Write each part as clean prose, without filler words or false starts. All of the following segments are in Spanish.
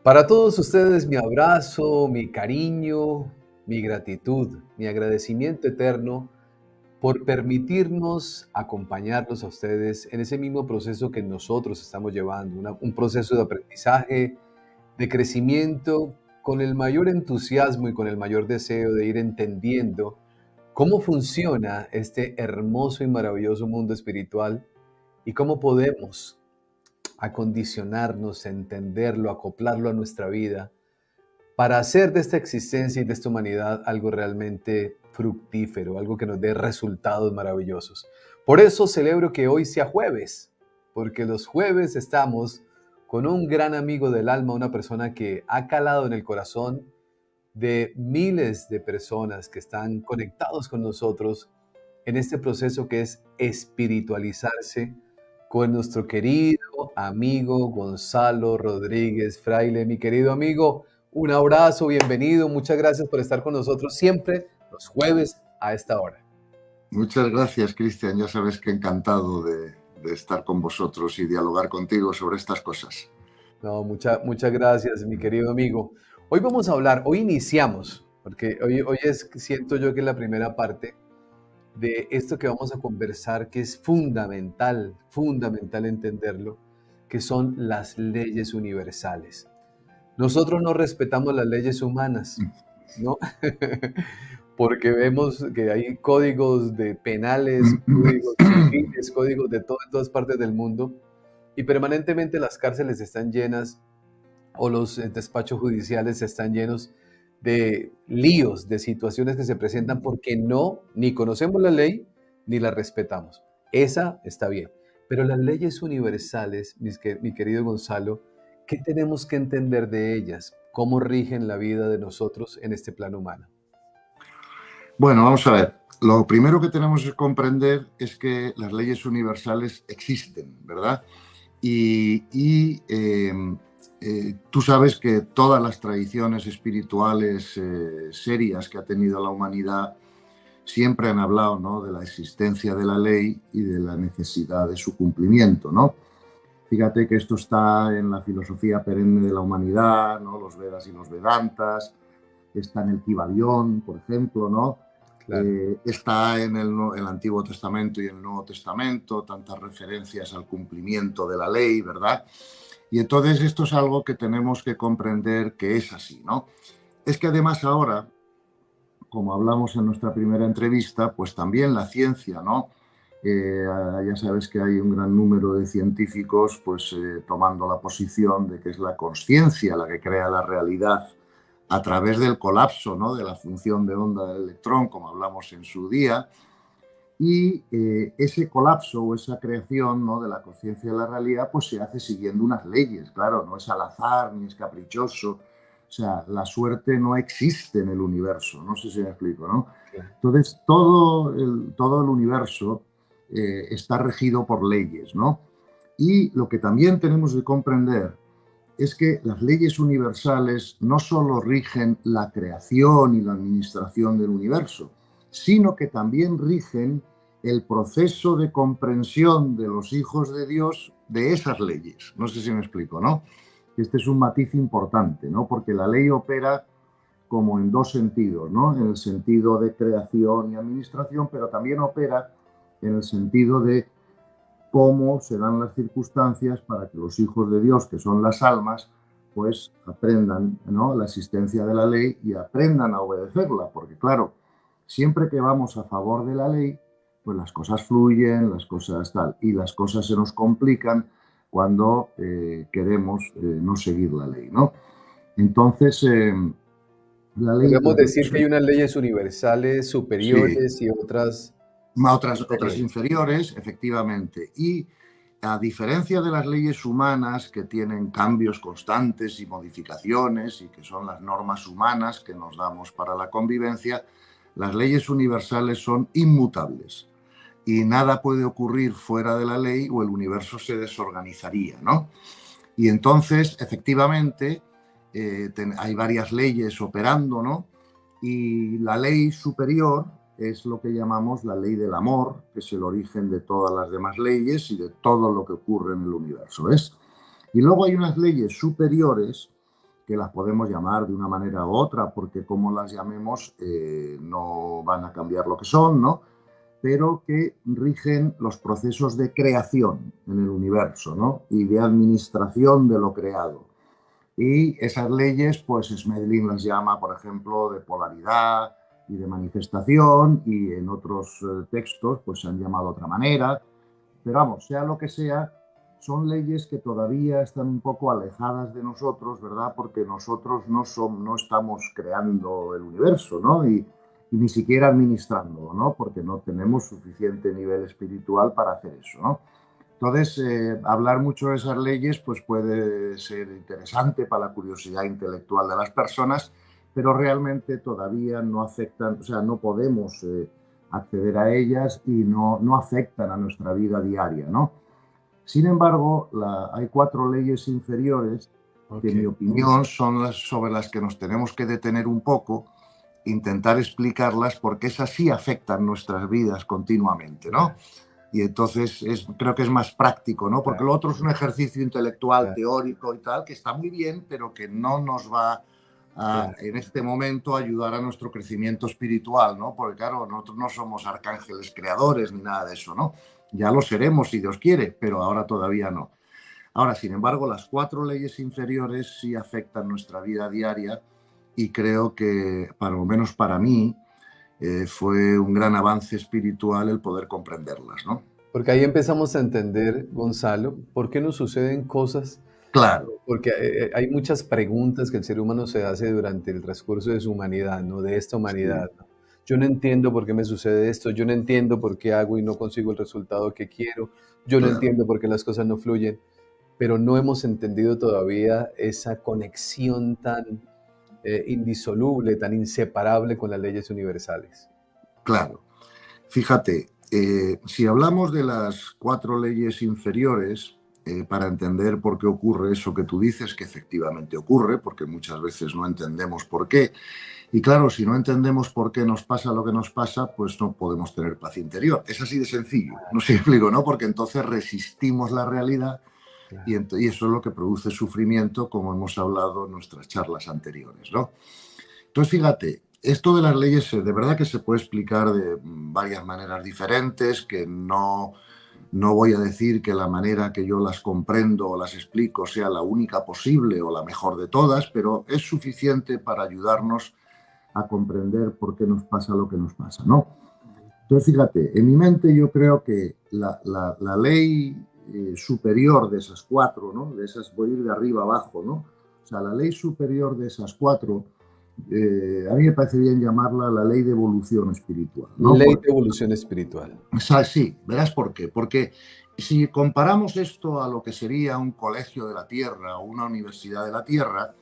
Para todos ustedes mi abrazo, mi cariño, mi gratitud, mi agradecimiento eterno por permitirnos acompañarlos a ustedes en ese mismo proceso que nosotros estamos llevando, un proceso de aprendizaje, de crecimiento, con el mayor entusiasmo y con el mayor deseo de ir entendiendo cómo funciona este hermoso y maravilloso mundo espiritual y cómo podemos acondicionarnos, entenderlo, acoplarlo a nuestra vida para hacer de esta existencia y de esta humanidad algo realmente fructífero, algo que nos dé resultados maravillosos. Por eso celebro que hoy sea jueves, porque los jueves estamos con un gran amigo del alma, una persona que ha calado en el corazón de miles de personas que están conectados con nosotros en este proceso que es espiritualizarse con nuestro querido amigo Gonzalo Rodríguez Fraile. Mi querido amigo, un abrazo, bienvenido, muchas gracias por estar con nosotros siempre los jueves a esta hora. Muchas gracias, Cristian. Ya sabes que encantado de estar con vosotros y dialogar contigo sobre estas cosas. No, muchas gracias, mi querido amigo. Hoy vamos a hablar, hoy iniciamos, porque siento yo que es la primera parte de esto que vamos a conversar, que es fundamental entenderlo, que son las leyes universales. Nosotros no respetamos las leyes humanas, ¿no? Porque vemos que hay códigos de penales, códigos civiles, códigos de todas partes del mundo, y permanentemente las cárceles están llenas o los despachos judiciales están llenos de líos, de situaciones que se presentan porque ni conocemos la ley ni la respetamos. Esa está bien. Pero las leyes universales, mi querido Gonzalo, ¿qué tenemos que entender de ellas? ¿Cómo rigen la vida de nosotros en este plano humano? Bueno, vamos a ver. Lo primero que tenemos que comprender es que las leyes universales existen, ¿verdad? Tú sabes que todas las tradiciones espirituales serias que ha tenido la humanidad siempre han hablado, ¿no?, de la existencia de la ley y de la necesidad de su cumplimiento, ¿no? Fíjate que esto está en la filosofía perenne de la humanidad, ¿no?, los Vedas y los Vedantas, está en el Kybalión, por ejemplo, ¿no? Claro. Está en el Antiguo Testamento y el Nuevo Testamento, tantas referencias al cumplimiento de la ley, ¿verdad? Y entonces esto es algo que tenemos que comprender que es así, ¿no? Es que además ahora, como hablamos en nuestra primera entrevista, pues también la ciencia, ¿no? Ya sabes que hay un gran número de científicos pues tomando la posición de que es la consciencia la que crea la realidad a través del colapso, ¿no?, de la función de onda del electrón, como hablamos en su día. Y ese colapso o esa creación, ¿no?, de la conciencia de la realidad pues se hace siguiendo unas leyes, claro, no es al azar ni es caprichoso. O sea, la suerte no existe en el universo, no sé si me explico, ¿no? Entonces, todo el universo está regido por leyes, ¿no? Y lo que también tenemos que comprender es que las leyes universales no solo rigen la creación y la administración del universo, sino que también rigen el proceso de comprensión de los hijos de Dios de esas leyes. No sé si me explico, ¿no? Este es un matiz importante, ¿no? Porque la ley opera como en dos sentidos, ¿no? En el sentido de creación y administración, pero también opera en el sentido de cómo se dan las circunstancias para que los hijos de Dios, que son las almas, pues aprendan, ¿no?, la existencia de la ley y aprendan a obedecerla, porque claro, siempre que vamos a favor de la ley, pues las cosas fluyen, las cosas tal, y las cosas se nos complican cuando queremos no seguir la ley, ¿no? Entonces, la ley... Podríamos decir que hay unas leyes universales superiores, sí, y otras inferiores, efectivamente. Y a diferencia de las leyes humanas que tienen cambios constantes y modificaciones y que son las normas humanas que nos damos para la convivencia, las leyes universales son inmutables y nada puede ocurrir fuera de la ley o el universo se desorganizaría, ¿no? Y entonces, efectivamente, hay varias leyes operando, ¿no? Y la ley superior es lo que llamamos la ley del amor, que es el origen de todas las demás leyes y de todo lo que ocurre en el universo, ¿ves? Y luego hay unas leyes superiores que las podemos llamar de una manera u otra, porque como las llamemos no van a cambiar lo que son, ¿no? Pero que rigen los procesos de creación en el universo, ¿no? Y de administración de lo creado. Y esas leyes, pues Smedlin las llama, por ejemplo, de polaridad y de manifestación, y en otros textos pues se han llamado de otra manera. Pero vamos, sea lo que sea, son leyes que todavía están un poco alejadas de nosotros, ¿verdad? Porque nosotros no estamos creando el universo, ¿no? Y ni siquiera administrándolo, ¿no? Porque no tenemos suficiente nivel espiritual para hacer eso, ¿no? Entonces, hablar mucho de esas leyes pues puede ser interesante para la curiosidad intelectual de las personas, pero realmente todavía no afectan, o sea, no podemos acceder a ellas y no afectan a nuestra vida diaria, ¿no? Sin embargo, hay 4 leyes inferiores que, en mi opinión, son las sobre las que nos tenemos que detener un poco, intentar explicarlas, porque esas sí afectan nuestras vidas continuamente, ¿no? Y entonces creo que es más práctico, ¿no? Porque lo otro es un ejercicio intelectual, teórico y tal, que está muy bien, pero que no nos va a, en este momento, ayudar a nuestro crecimiento espiritual, ¿no? Porque claro, nosotros no somos arcángeles creadores ni nada de eso, ¿no? Ya lo seremos si Dios quiere, pero ahora todavía no. Ahora, sin embargo, las 4 leyes inferiores sí afectan nuestra vida diaria, y creo que, por lo menos para mí, fue un gran avance espiritual el poder comprenderlas, ¿no? Porque ahí empezamos a entender, Gonzalo, por qué nos suceden cosas. Claro. Porque hay muchas preguntas que el ser humano se hace durante el transcurso de su humanidad, ¿no? De esta humanidad, ¿no? Yo no entiendo por qué me sucede esto, yo no entiendo por qué hago y no consigo el resultado que quiero, yo no entiendo por qué las cosas no fluyen, pero no hemos entendido todavía esa conexión tan indisoluble, tan inseparable con las leyes universales. Claro. Fíjate, si hablamos de las 4 leyes inferiores, para entender por qué ocurre eso que tú dices, que efectivamente ocurre, porque muchas veces no entendemos por qué. Y claro, si no entendemos por qué nos pasa lo que nos pasa, pues no podemos tener paz interior. Es así de sencillo, no sé si explico, ¿no? Porque entonces resistimos la realidad y eso es lo que produce sufrimiento, como hemos hablado en nuestras charlas anteriores, ¿no? Entonces, fíjate, esto de las leyes de verdad que se puede explicar de varias maneras diferentes, que no voy a decir que la manera que yo las comprendo o las explico sea la única posible o la mejor de todas, pero es suficiente para ayudarnos a comprender por qué nos pasa lo que nos pasa, ¿no? Entonces, fíjate, en mi mente yo creo que la ley superior de esas 4, ¿no? De esas, voy a ir de arriba abajo, ¿no? O sea, la ley superior de esas 4, a mí me parece bien llamarla la ley de evolución espiritual, ¿no? Ley de evolución espiritual. O sea, sí, verás por qué. Porque si comparamos esto a lo que sería un colegio de la Tierra o una universidad de la Tierra,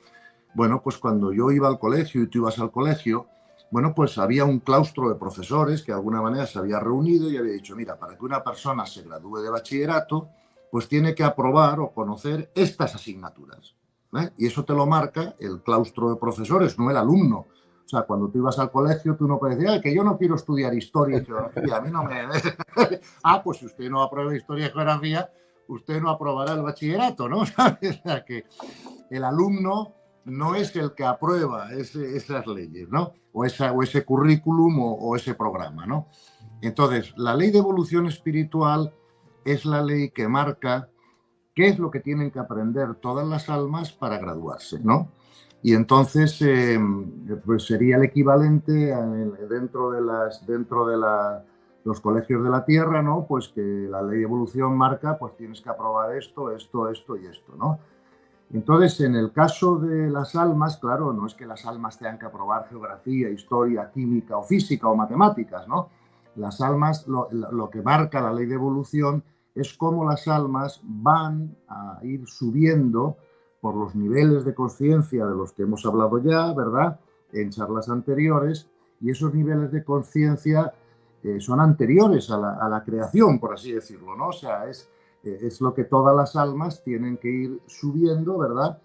bueno, pues cuando yo iba al colegio y tú ibas al colegio, bueno, pues había un claustro de profesores que de alguna manera se había reunido y había dicho, mira, para que una persona se gradúe de bachillerato, pues tiene que aprobar o conocer estas asignaturas, ¿eh? Y eso te lo marca el claustro de profesores, no el alumno. O sea, cuando tú ibas al colegio, tú no puedes decir, ay, que yo no quiero estudiar historia y geografía, a mí no me... pues si usted no aprueba historia y geografía, usted no aprobará el bachillerato, ¿no? O sea, que el alumno no es el que aprueba esas leyes, ¿no? O ese currículum o ese programa, ¿no? Entonces, la ley de evolución espiritual es la ley que marca qué es lo que tienen que aprender todas las almas para graduarse, ¿no? Y entonces, pues sería el equivalente dentro de los colegios de la Tierra, ¿no? Pues que la ley de evolución marca, pues tienes que aprobar esto, esto, esto y esto, ¿no? Entonces, en el caso de las almas, claro, no es que las almas tengan que aprobar geografía, historia, química o física o matemáticas, ¿no? Las almas, lo que marca la ley de evolución es cómo las almas van a ir subiendo por los niveles de conciencia de los que hemos hablado ya, ¿verdad?, en charlas anteriores, y esos niveles de conciencia son anteriores a la creación, por así decirlo, ¿no? O sea, es lo que todas las almas tienen que ir subiendo, ¿verdad?,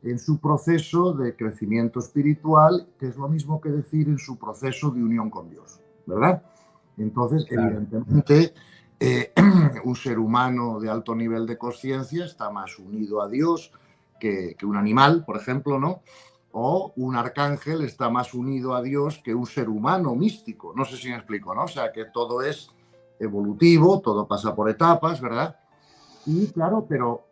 en su proceso de crecimiento espiritual, que es lo mismo que decir en su proceso de unión con Dios, ¿verdad? Entonces, evidentemente, un ser humano de alto nivel de conciencia está más unido a Dios que un animal, por ejemplo, ¿no? O un arcángel está más unido a Dios que un ser humano místico. No sé si me explico, ¿no? O sea, que todo es evolutivo, todo pasa por etapas, ¿verdad? Y claro, pero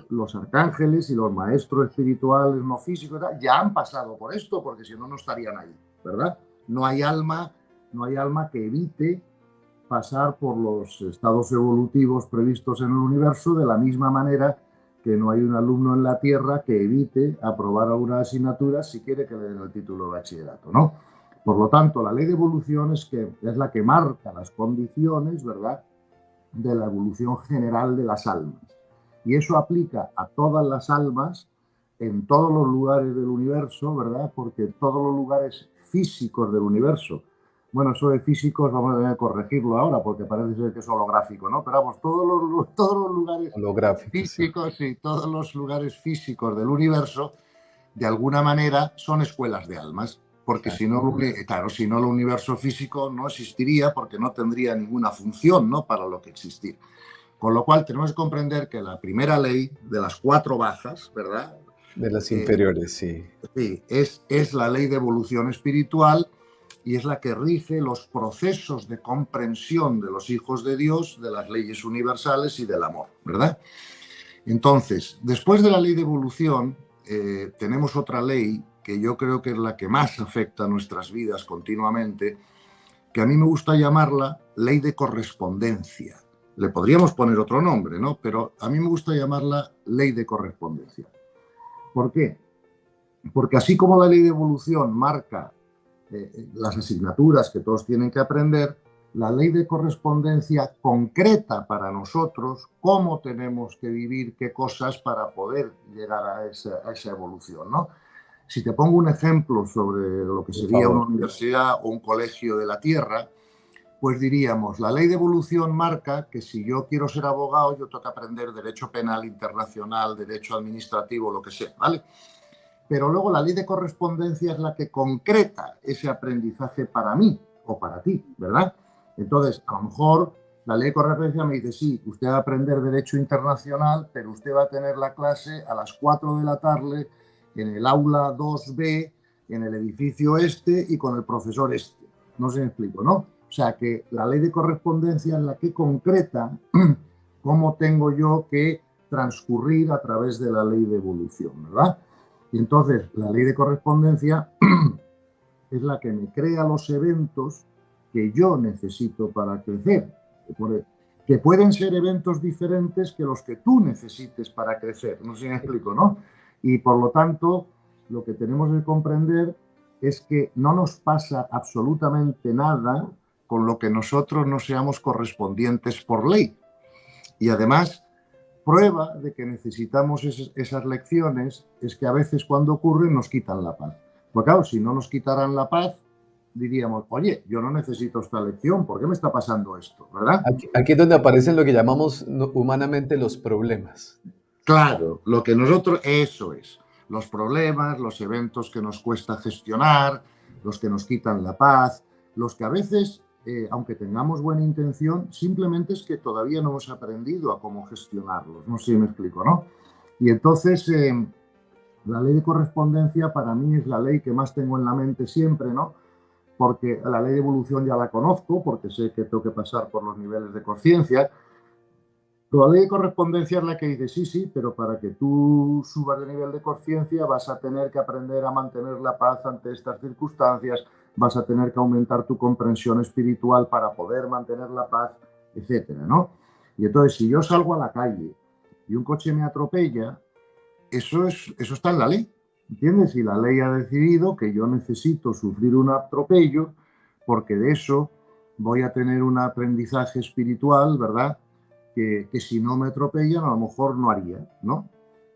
los arcángeles y los maestros espirituales no físicos ya han pasado por esto, porque si no, no estarían ahí, ¿verdad? No hay alma, no hay alma que evite pasar por los estados evolutivos previstos en el universo, de la misma manera que no hay un alumno en la Tierra que evite aprobar alguna asignatura si quiere que le den el título de bachillerato, ¿no? Por lo tanto, la ley de evolución es la que marca las condiciones, ¿verdad?, de la evolución general de las almas. Y eso aplica a todas las almas en todos los lugares del universo, ¿verdad? Porque todos los lugares físicos del universo, bueno, eso de físicos vamos a tener que corregirlo ahora porque parece ser que es holográfico, ¿no? Pero vamos, todos los lugares Holográfico, sí. físicos, sí, todos los lugares físicos del universo, de alguna manera, son escuelas de almas. Porque si no, claro, si no, el universo físico no existiría porque no tendría ninguna función, ¿no?, para lo que existir. Con lo cual tenemos que comprender que la primera ley de las 4 bajas, ¿verdad?, de las inferiores, sí. Sí, es la ley de evolución espiritual y es la que rige los procesos de comprensión de los hijos de Dios, de las leyes universales y del amor, ¿verdad? Entonces, después de la ley de evolución, tenemos otra ley que yo creo que es la que más afecta a nuestras vidas continuamente, que a mí me gusta llamarla ley de correspondencia. Le podríamos poner otro nombre, ¿no? Pero a mí me gusta llamarla ley de correspondencia. ¿Por qué? Porque así como la ley de evolución marca las asignaturas que todos tienen que aprender, la ley de correspondencia concreta para nosotros cómo tenemos que vivir, qué cosas para poder llegar a esa evolución, ¿no? Si te pongo un ejemplo sobre lo que sería una universidad o un colegio de la Tierra, pues diríamos, la ley de evolución marca que si yo quiero ser abogado, yo tengo que aprender derecho penal internacional, derecho administrativo, lo que sea, ¿vale? Pero luego la ley de correspondencia es la que concreta ese aprendizaje para mí o para ti, ¿verdad? Entonces, a lo mejor la ley de correspondencia me dice, sí, usted va a aprender derecho internacional, pero usted va a tener la clase a las 4 de la tarde en el aula 2B, en el edificio este y con el profesor este. No sé si me explico, ¿no? O sea, que la ley de correspondencia es la que concreta cómo tengo yo que transcurrir a través de la ley de evolución, ¿verdad? Y entonces, la ley de correspondencia es la que me crea los eventos que yo necesito para crecer, que pueden ser eventos diferentes que los que tú necesites para crecer. No sé si me explico, ¿no? Y por lo tanto, lo que tenemos que comprender es que no nos pasa absolutamente nada con lo que nosotros no seamos correspondientes por ley. Y además, prueba de que necesitamos esas lecciones es que a veces cuando ocurren nos quitan la paz. Porque claro, si no nos quitaran la paz, diríamos, oye, yo no necesito esta lección, ¿por qué me está pasando esto? ¿Verdad? Aquí es donde aparecen lo que llamamos humanamente los problemas. Claro, lo que nosotros, eso es, los problemas, los eventos que nos cuesta gestionar, los que nos quitan la paz, los que a veces, aunque tengamos buena intención, simplemente es que todavía no hemos aprendido a cómo gestionarlos. No sé si me explico, ¿no? Y entonces, la ley de correspondencia para mí es la ley que más tengo en la mente siempre, ¿no? Porque la ley de evolución ya la conozco, porque sé que tengo que pasar por los niveles de conciencia. La ley de correspondencia es la que dice, sí, sí, pero para que tú subas de nivel de conciencia vas a tener que aprender a mantener la paz ante estas circunstancias, vas a tener que aumentar tu comprensión espiritual para poder mantener la paz, etcétera, ¿no? Y entonces, si yo salgo a la calle y un coche me atropella, eso está en la ley, ¿entiendes? Y la ley ha decidido que yo necesito sufrir un atropello porque de eso voy a tener un aprendizaje espiritual, ¿verdad?, que si no me atropellan a lo mejor no haría, ¿no?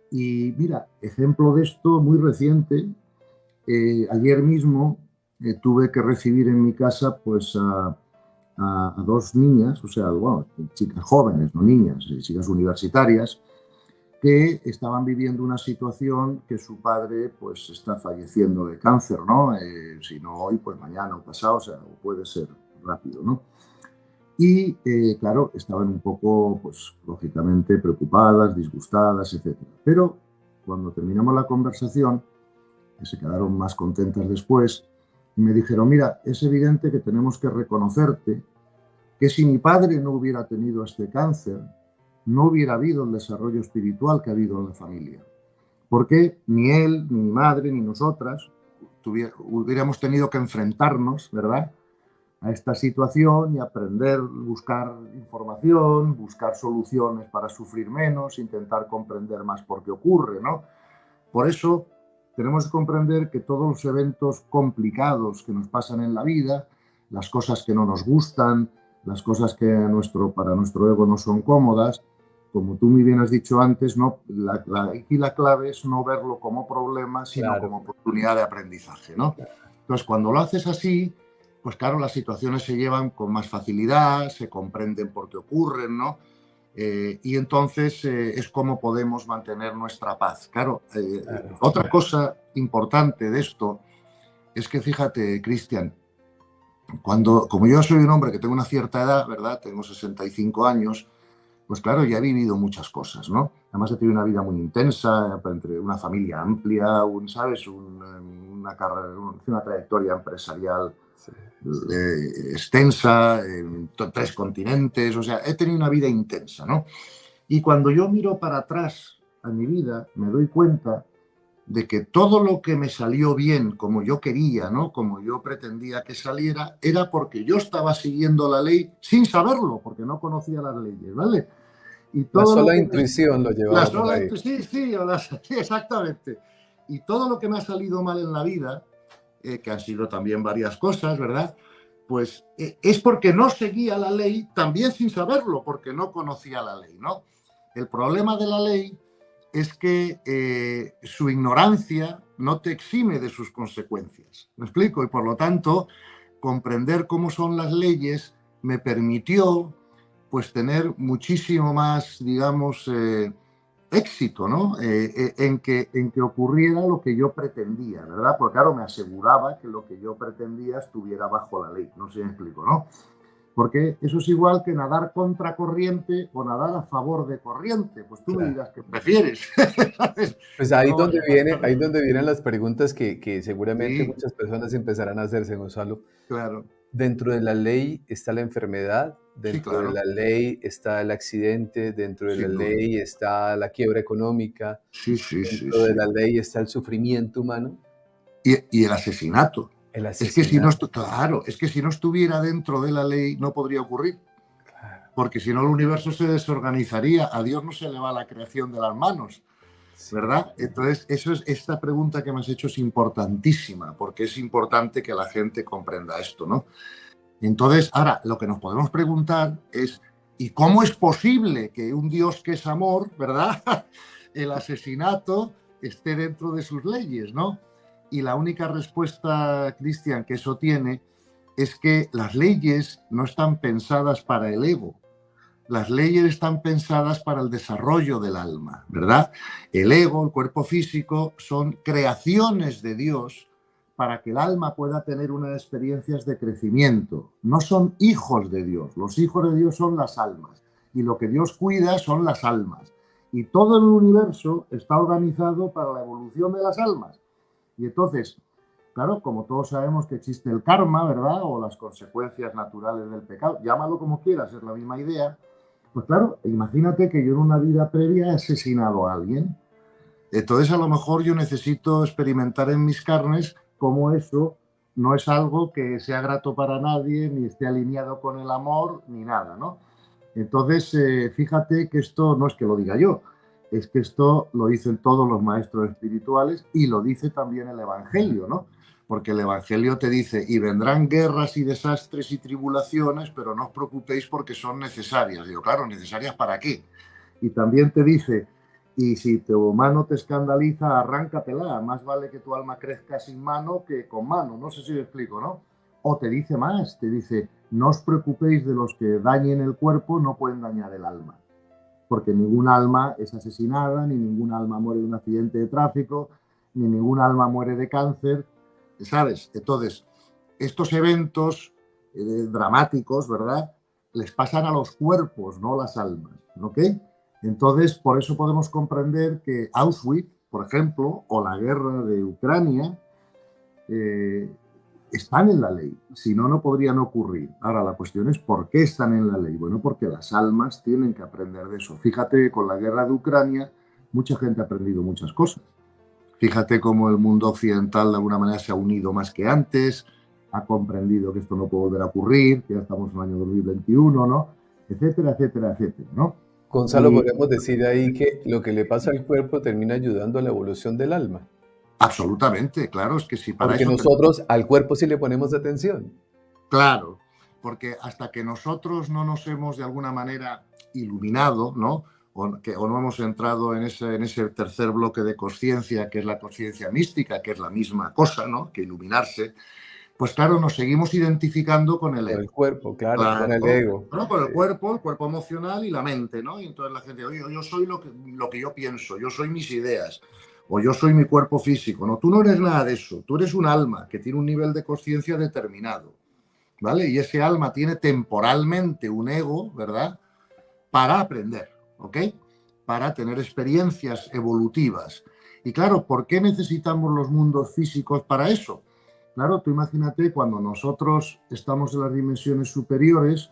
Y mira, ejemplo de esto muy reciente, ayer mismo tuve que recibir en mi casa pues a 2 niñas, o sea, bueno, chicas jóvenes, no niñas, chicas universitarias, que estaban viviendo una situación que su padre pues está falleciendo de cáncer, ¿no? Si no hoy, pues mañana o pasado, o sea, puede ser rápido, ¿no? Y, claro, estaban un poco, pues, lógicamente preocupadas, disgustadas, etc. Pero cuando terminamos la conversación, que se quedaron más contentas después, y me dijeron, mira, es evidente que tenemos que reconocerte que si mi padre no hubiera tenido este cáncer, no hubiera habido el desarrollo espiritual que ha habido en la familia. Porque ni él, ni mi madre, ni nosotras hubiéramos tenido que enfrentarnos, ¿verdad?, a esta situación y aprender, buscar información, buscar soluciones para sufrir menos, intentar comprender más por qué ocurre, ¿no? Por eso tenemos que comprender que todos los eventos complicados que nos pasan en la vida, las cosas que no nos gustan, las cosas que para nuestro ego no son cómodas, como tú muy bien has dicho antes, ¿no? Aquí la clave es no verlo como problema, sino Claro. como oportunidad de aprendizaje, ¿no? Entonces, cuando lo haces así, pues claro, las situaciones se llevan con más facilidad, se comprenden por qué ocurren, ¿no? Y entonces es como podemos mantener nuestra paz. Claro, otra cosa importante de esto es que, fíjate, Cristian, como yo soy un hombre que tengo una cierta edad, ¿verdad? Tengo 65 años, pues claro, ya he vivido muchas cosas, ¿no? Además he tenido una vida muy intensa, entre una familia amplia, ¿sabes? Una trayectoria empresarial extensa, en 3 continentes, o sea, he tenido una vida intensa, ¿no? Y cuando yo miro para atrás a mi vida, me doy cuenta de que todo lo que me salió bien como yo quería, ¿no?, como yo pretendía que saliera, era porque yo estaba siguiendo la ley sin saberlo, porque no conocía las leyes, ¿vale? Y La todo lo sola que intuición lo llevaba por ahí. sí, sí, sí, exactamente. Y todo lo que me ha salido mal en la vida, que han sido también varias cosas, ¿verdad?, pues es porque no seguía la ley, también sin saberlo, porque no conocía la ley, ¿no? El problema de la ley es que su ignorancia no te exime de sus consecuencias. ¿Me explico? Y por lo tanto, comprender cómo son las leyes me permitió, pues, tener muchísimo más, digamos, éxito, ¿no? En que ocurriera lo que yo pretendía, ¿verdad? Porque claro, me aseguraba que lo que yo pretendía estuviera bajo la ley. No sé si me explico, ¿no? Porque eso es igual que nadar contra corriente o nadar a favor de corriente. Pues tú me Claro. dirás qué prefieres. Pues No, ahí donde vienen las preguntas que seguramente sí, muchas personas empezarán a hacerse, Gonzalo. claro. Dentro de la ley está la enfermedad, Sí, dentro de claro. la ley está el accidente, dentro de la Sin duda. ley está la quiebra económica, Sí, sí, sí, dentro de sí. la ley está el sufrimiento humano, Y el asesinato. el Es que si no, asesinato. claro, es que si no estuviera dentro de la ley no podría ocurrir. Claro, Porque si no el universo se desorganizaría. A Dios no se le va la creación de las manos, sí, ¿verdad? Entonces, esta pregunta que me has hecho es importantísima, porque es importante que la gente comprenda esto, ¿no? Entonces, ahora, lo que nos podemos preguntar es, ¿y cómo es posible que un Dios que es amor, ¿verdad?, el asesinato esté dentro de sus leyes, ¿no? Y la única respuesta, Cristian, que eso tiene es que las leyes no están pensadas para el ego. Las leyes están pensadas para el desarrollo del alma, ¿verdad? El ego, el cuerpo físico, son creaciones de Dios para que el alma pueda tener unas experiencias de crecimiento. No son hijos de Dios. Los hijos de Dios son las almas. Y lo que Dios cuida son las almas. Y todo el universo está organizado para la evolución de las almas. Y entonces, claro, como todos sabemos que existe el karma, ¿verdad?, o las consecuencias naturales del pecado, llámalo como quieras, es la misma idea. Pues claro, imagínate que yo en una vida previa he asesinado a alguien. Entonces a lo mejor yo necesito experimentar en mis carnes cómo eso no es algo que sea grato para nadie, ni esté alineado con el amor, ni nada, ¿no? Entonces, fíjate que esto no es que lo diga yo, es que esto lo dicen todos los maestros espirituales y lo dice también el Evangelio, ¿no? Porque el Evangelio te dice, y vendrán guerras y desastres y tribulaciones, pero no os preocupéis porque son necesarias. Digo, claro, ¿necesarias para qué? Y también te dice, y si tu mano te escandaliza, arráncatela. Más vale que tu alma crezca sin mano que con mano. No sé si me explico, ¿no? O te dice más, te dice, no os preocupéis de los que dañen el cuerpo, no pueden dañar el alma. Porque ningún alma es asesinada, ni ningún alma muere de un accidente de tráfico, ni ningún alma muere de cáncer, ¿sabes? Entonces, estos eventos dramáticos, ¿verdad?, les pasan a los cuerpos, no a las almas, ¿ok? Entonces, por eso podemos comprender que Auschwitz por ejemplo, o la guerra de Ucrania, están en la ley. Si no, no podrían ocurrir. Ahora, la cuestión es ¿por qué están en la ley? Bueno, porque las almas tienen que aprender de eso. Fíjate, con la guerra de Ucrania, mucha gente ha aprendido muchas cosas. Fíjate cómo el mundo occidental de alguna manera se ha unido más que antes, ha comprendido que esto no puede volver a ocurrir, que ya estamos en el año 2021, ¿no? Etcétera, etcétera, etcétera, ¿no? Gonzalo, Y podemos decir ahí que lo que le pasa al cuerpo termina ayudando a la evolución del alma, absolutamente, claro, es que si para porque eso nosotros al cuerpo sí le ponemos atención. claro, porque hasta que nosotros no nos hemos de alguna manera iluminado, ¿no? O no hemos entrado en ese tercer bloque de conciencia, que es la conciencia mística, que es la misma cosa, ¿no? Que iluminarse, pues claro, nos seguimos identificando con el Con el ego. cuerpo, claro, con el Claro, ego. ¿no? Con el cuerpo emocional y la mente, ¿no? Y entonces la gente, oye, yo soy lo que yo pienso, yo soy mis ideas, o yo soy mi cuerpo físico. No, tú no eres nada de eso, tú eres un alma que tiene un nivel de conciencia determinado. ¿Vale? Y ese alma tiene temporalmente un ego, ¿verdad? Para aprender, ¿ok? Para tener experiencias evolutivas. Y claro, ¿por qué necesitamos los mundos físicos para eso? Claro, tú imagínate cuando nosotros estamos en las dimensiones superiores,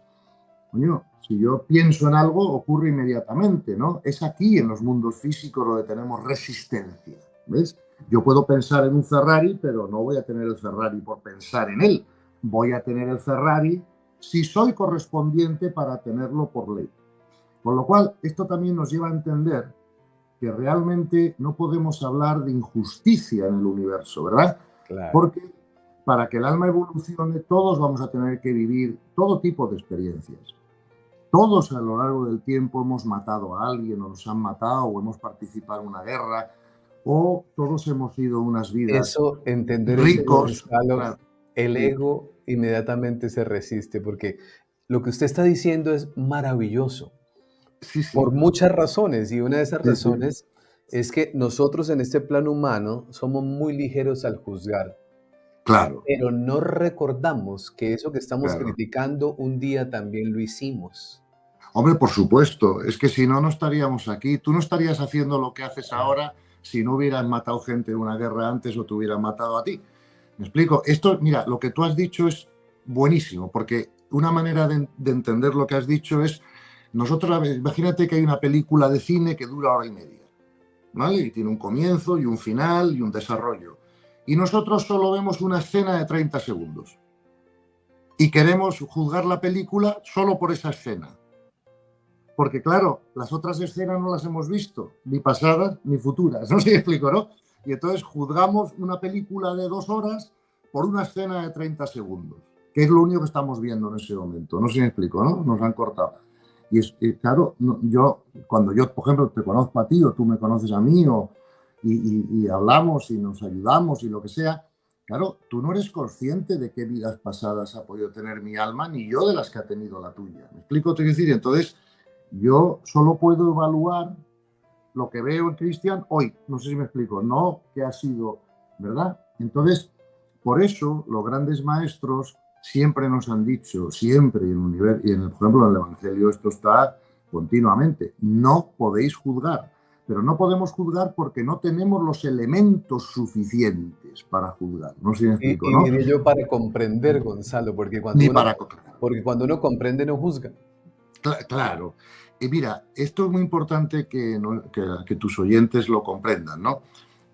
coño, si yo pienso en algo, ocurre inmediatamente, ¿no? Es aquí, en los mundos físicos, donde tenemos resistencia, ¿ves? Yo puedo pensar en un Ferrari, pero no voy a tener el Ferrari por pensar en él. Voy a tener el Ferrari si soy correspondiente para tenerlo por ley. Con lo cual, esto también nos lleva a entender que realmente no podemos hablar de injusticia en el universo, ¿verdad? Claro. Porque para que el alma evolucione, todos vamos a tener que vivir todo tipo de experiencias. Todos a lo largo del tiempo hemos matado a alguien, o nos han matado, o hemos participado en una guerra, o todos hemos ido unas vidas Eso, entender eso, ricos. Gonzalo, Claro, el sí, ego inmediatamente se resiste, porque lo que usted está diciendo es maravilloso, sí, sí, por muchas razones, y una de esas sí, sí, razones es que nosotros en este plano humano somos muy ligeros al juzgar, claro, pero no recordamos que eso que estamos claro. criticando un día también lo hicimos. Hombre, por supuesto, es que si no, no estaríamos aquí. Tú no estarías haciendo lo que haces Claro. ahora si no hubieras matado gente en una guerra antes o te hubieran matado a ti. ¿Me explico? Esto, mira, lo que tú has dicho es buenísimo, porque una manera de entender lo que has dicho es, nosotros, a ver, imagínate que hay una película de cine que dura hora y media, ¿vale? Y tiene un comienzo y un final y un desarrollo. Y nosotros solo vemos una escena de 30 segundos. Y queremos juzgar la película solo por esa escena. Porque claro, las otras escenas no las hemos visto, ni pasadas ni futuras, no sé si me explico, ¿no? Y entonces juzgamos una película de 2 horas por una escena de 30 segundos, que es lo único que estamos viendo en ese momento, no sé si me explico, ¿no? Nos han cortado. Y claro, no, cuando yo, por ejemplo, te conozco a ti o tú me conoces a mí y hablamos y nos ayudamos y lo que sea, claro, tú no eres consciente de qué vidas pasadas ha podido tener mi alma, ni yo de las que ha tenido la tuya. ¿Me explico? Te quiero decir, entonces yo solo puedo evaluar lo que veo en Cristian hoy. No sé si me explico, no que ha sido, ¿verdad? Entonces, por eso los grandes maestros siempre nos han dicho, siempre, por ejemplo, en el Evangelio esto está continuamente, no podéis juzgar. Pero no podemos juzgar porque no tenemos los elementos suficientes para juzgar. No sé si me explico, Y ¿no? diré yo para comprender, Gonzalo, Ni para... porque cuando uno comprende no juzga. Claro. Y mira, esto es muy importante que tus oyentes lo comprendan, ¿no?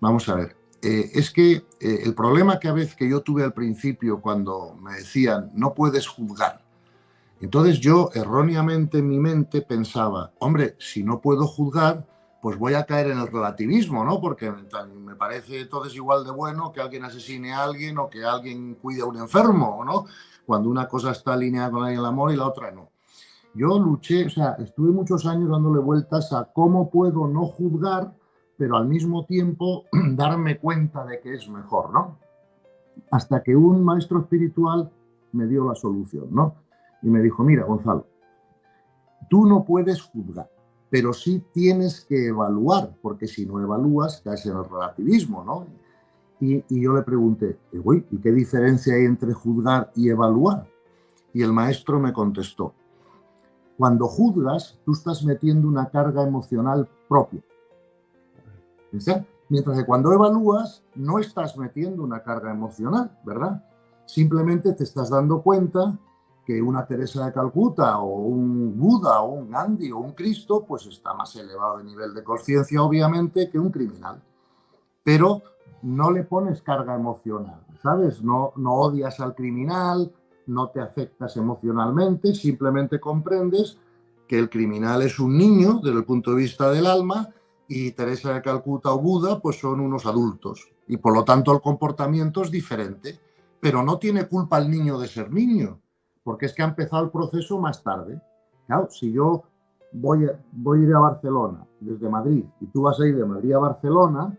Vamos a ver. Es que el problema que a veces que yo tuve al principio cuando me decían no puedes juzgar, entonces yo erróneamente en mi mente pensaba, hombre, si no puedo juzgar, pues voy a caer en el relativismo, ¿no? Porque me parece entonces igual de bueno que alguien asesine a alguien o que alguien cuide a un enfermo, ¿no? Cuando una cosa está alineada con el amor y la otra no. Yo luché, o sea, estuve muchos años dándole vueltas a cómo puedo no juzgar, pero al mismo tiempo darme cuenta de que es mejor, ¿no? Hasta que un maestro espiritual me dio la solución, ¿no? Y me dijo, mira, Gonzalo, tú no puedes juzgar, pero sí tienes que evaluar, porque si no evalúas, caes en el relativismo, ¿no? Y yo le pregunté, uy, ¿y qué diferencia hay entre juzgar y evaluar? Y el maestro me contestó, cuando juzgas, tú estás metiendo una carga emocional propia. ¿Sí? Mientras que cuando evalúas no estás metiendo una carga emocional, ¿verdad? Simplemente te estás dando cuenta que una Teresa de Calcuta o un Buda o un Gandhi o un Cristo pues está más elevado de nivel de conciencia, obviamente, que un criminal. Pero no le pones carga emocional, ¿sabes? No odias al criminal, no te afectas emocionalmente, simplemente comprendes que el criminal es un niño desde el punto de vista del alma y Teresa de Calcuta o Buda pues son unos adultos y por lo tanto el comportamiento es diferente, pero no tiene culpa el niño de ser niño, porque es que ha empezado el proceso más tarde. Claro, si yo voy a ir a Barcelona desde Madrid y tú vas a ir de Madrid a Barcelona,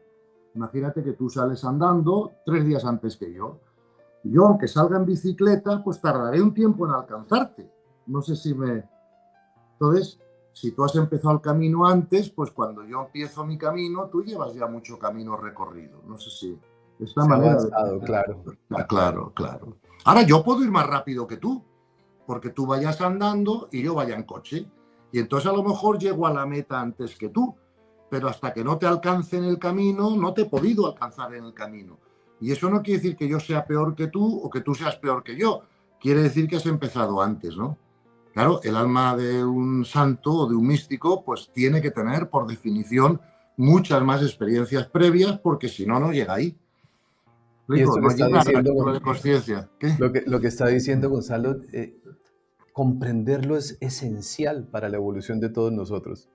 imagínate que tú sales andando 3 días antes que yo. Yo, aunque salga en bicicleta, pues tardaré un tiempo en alcanzarte. No sé si me... Entonces, si tú has empezado el camino antes, pues cuando yo empiezo mi camino, tú llevas ya mucho camino recorrido. No sé si... Esta Se ha manera de... avanzado, claro. Claro, claro. Ahora, yo puedo ir más rápido que tú, porque tú vayas andando y yo vaya en coche. Y entonces a lo mejor llego a la meta antes que tú, pero hasta que no te alcance en el camino, no te he podido alcanzar en el camino. Y eso no quiere decir que yo sea peor que tú o que tú seas peor que yo. Quiere decir que has empezado antes, ¿no? Claro, el alma de un santo o de un místico, pues tiene que tener, por definición, muchas más experiencias previas, porque si no, no llega ahí. Y esto que No está llega a la diciendo, altura de conciencia. ¿Qué? lo que está diciendo Gonzalo, comprenderlo es esencial para la evolución de todos nosotros.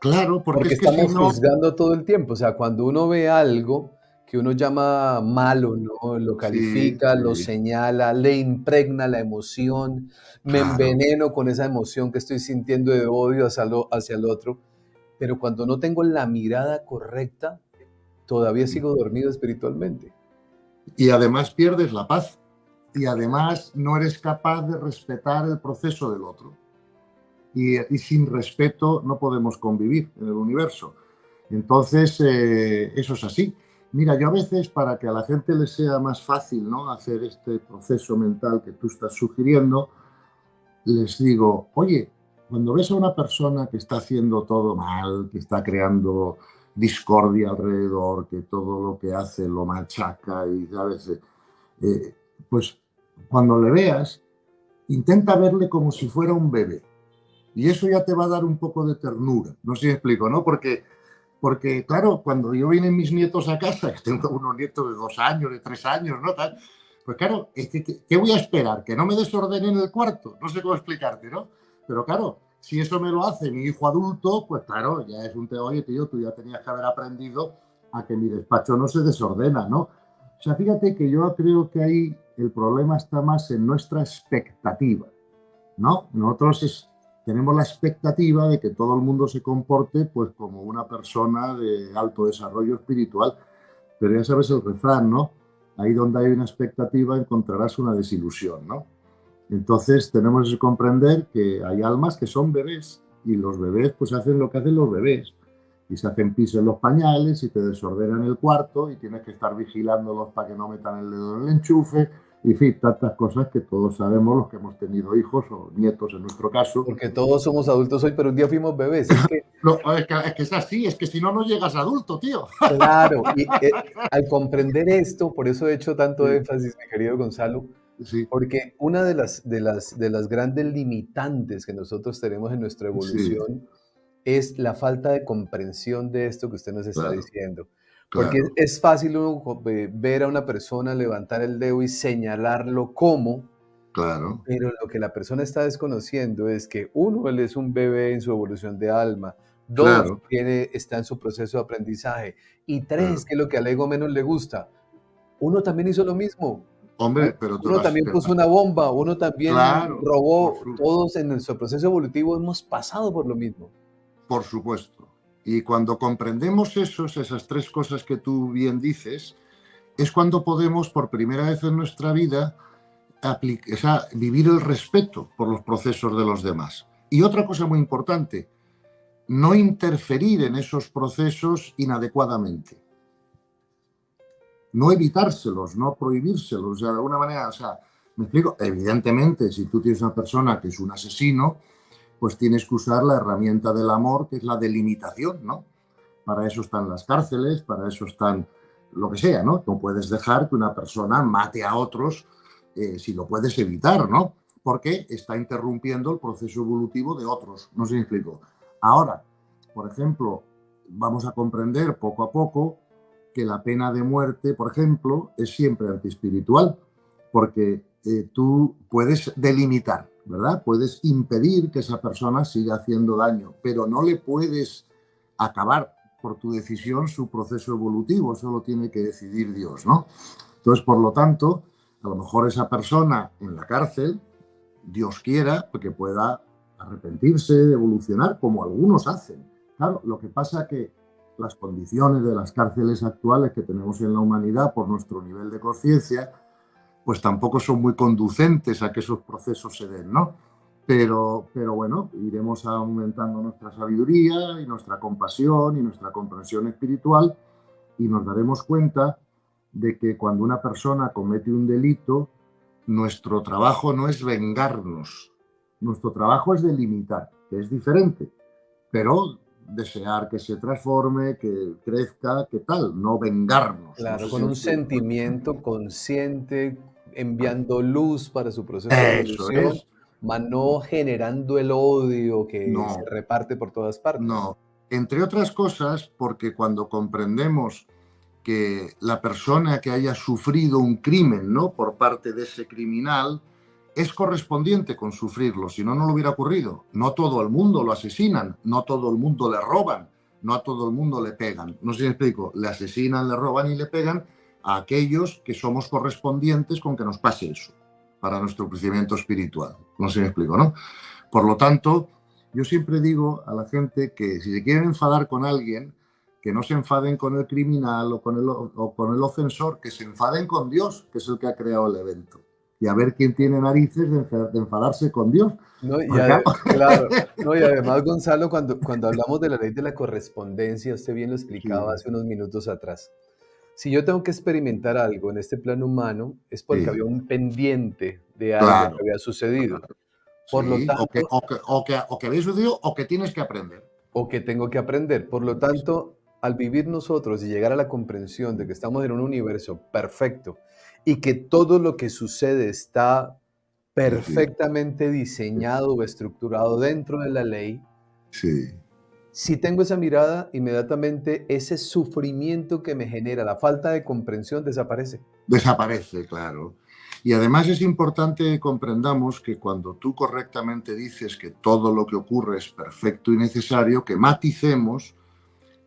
Claro, porque Porque es que si estamos no... juzgando todo el tiempo. O sea, cuando uno ve algo que uno llama malo, ¿no? Lo Sí, califica, lo sí, señala, le impregna la emoción, me claro. enveneno con esa emoción que estoy sintiendo de odio hacia el otro. Pero cuando no tengo la mirada correcta, todavía sigo dormido espiritualmente. Y además pierdes la paz. Y además no eres capaz de respetar el proceso del otro. Y sin respeto no podemos convivir en el universo. Entonces, eso es así. Mira, yo a veces, para que a la gente le sea más fácil, ¿no?, hacer este proceso mental que tú estás sugiriendo, les digo, oye, cuando ves a una persona que está haciendo todo mal, que está creando discordia alrededor, que todo lo que hace lo machaca y, ¿sabes? Eh, pues cuando le veas, intenta verle como si fuera un bebé. Y eso ya te va a dar un poco de ternura. No sé si me explico, ¿no? Porque, claro, cuando yo vienen mis nietos a casa, que tengo unos nietos de 2 años, de 3 años, ¿no? Tal, pues claro, ¿qué voy a esperar? ¿Que no me desordenen el cuarto? No sé cómo explicarte, ¿no? Pero claro, si eso me lo hace mi hijo adulto, pues claro, ya es un tema, oye, tío, tú ya tenías que haber aprendido a que mi despacho no se desordena, ¿no? O sea, fíjate que yo creo que ahí el problema está más en nuestra expectativa, ¿no? Tenemos la expectativa de que todo el mundo se comporte pues como una persona de alto desarrollo espiritual, pero ya sabes el refrán, ¿no? Ahí donde hay una expectativa encontrarás una desilusión, ¿no? Entonces tenemos que comprender que hay almas que son bebés y los bebés pues hacen lo que hacen los bebés y se hacen pis en los pañales y te desordenan el cuarto y tienes que estar vigilándolos para que no metan el dedo en el enchufe y, en fin, tantas cosas que todos sabemos los que hemos tenido hijos o nietos en nuestro caso. Porque todos somos adultos hoy, pero un día fuimos bebés. Es que, Es que es así, es que si no, no llegas a adulto, tío. claro, y al comprender esto, por eso he hecho tanto Sí, énfasis, mi querido Gonzalo, sí, porque una de las grandes limitantes que nosotros tenemos en nuestra sí, evolución es la falta de comprensión de esto que usted nos está claro, diciendo. Porque claro, es fácil uno ver a una persona levantar el dedo y señalarlo como, claro, pero lo que la persona está desconociendo es que, uno, él es un bebé en su evolución de alma. Dos, claro, está en su proceso de aprendizaje. Y tres, claro. que lo que al ego menos le gusta, uno también hizo lo mismo. Hombre, pero tú Uno lo has... también puso una bomba, uno también Claro, robó. Todos en nuestro proceso evolutivo hemos pasado por lo mismo. por supuesto. Y cuando comprendemos esas 3 cosas que tú bien dices, es cuando podemos por primera vez en nuestra vida vivir el respeto por los procesos de los demás. Y otra cosa muy importante, no interferir en esos procesos inadecuadamente. No evitárselos, no prohibírselos, o sea, de alguna manera, o sea, me explico, evidentemente, si tú tienes una persona que es un asesino, pues tienes que usar la herramienta del amor, que es la delimitación, ¿no? para eso están las cárceles, para eso están lo que sea, ¿no? No puedes dejar que una persona mate a otros si lo puedes evitar, ¿no? Porque está interrumpiendo el proceso evolutivo de otros. No sé si me explico. Ahora, por ejemplo, vamos a comprender poco a poco que la pena de muerte, por ejemplo, es siempre antiespiritual, porque tú puedes delimitar, ¿verdad? Puedes impedir que esa persona siga haciendo daño, pero no le puedes acabar por tu decisión su proceso evolutivo, eso lo tiene que decidir Dios, ¿no? Entonces, por lo tanto, a lo mejor esa persona en la cárcel, Dios quiera, que pueda arrepentirse, evolucionar, como algunos hacen. Claro, lo que pasa es que las condiciones de las cárceles actuales que tenemos en la humanidad por nuestro nivel de conciencia, pues tampoco son muy conducentes a que esos procesos se den, ¿no? Pero bueno, iremos aumentando nuestra sabiduría y nuestra compasión y nuestra comprensión espiritual y nos daremos cuenta de que cuando una persona comete un delito, nuestro trabajo no es vengarnos, nuestro trabajo es delimitar, que es diferente, pero desear que se transforme, que crezca, que tal, no vengarnos. No Claro, sé si con me un explico. sentimiento consciente, enviando luz para su proceso de Eso evolución, es. mas no generando el odio que se No, reparte por todas partes. no. Entre otras cosas, porque cuando comprendemos que la persona que haya sufrido un crimen, ¿no? Por parte de ese criminal es correspondiente con sufrirlo, si no, no lo hubiera ocurrido. No todo el mundo lo asesinan, no todo el mundo le roban, no a todo el mundo le pegan. No sé si me explico, le asesinan, le roban y le pegan a aquellos que somos correspondientes con que nos pase eso, para nuestro crecimiento espiritual. No sé si me explico, ¿no? Por lo tanto, yo siempre digo a la gente que si se quieren enfadar con alguien, que no se enfaden con el criminal o con el ofensor, que se enfaden con Dios, que es el que ha creado el evento. Y a ver quién tiene narices de enfadarse con Dios. No, Porque, claro, no, y además, Gonzalo, cuando hablamos de la ley de la correspondencia, usted bien lo explicaba sí, hace unos minutos atrás. Si yo tengo que experimentar algo en este plano humano, es porque sí, había un pendiente de algo que claro, había sucedido. Por lo sí, tanto, o que habéis sucedido o que tienes que aprender. o que tengo que aprender. Por lo tanto, al vivir nosotros y llegar a la comprensión de que estamos en un universo perfecto y que todo lo que sucede está Sí, sí, perfectamente diseñado o estructurado dentro de la ley, sí. si tengo esa mirada, inmediatamente ese sufrimiento que me genera la falta de comprensión desaparece. Desaparece, claro. Y además es importante que comprendamos que cuando tú correctamente dices que todo lo que ocurre es perfecto y necesario, que maticemos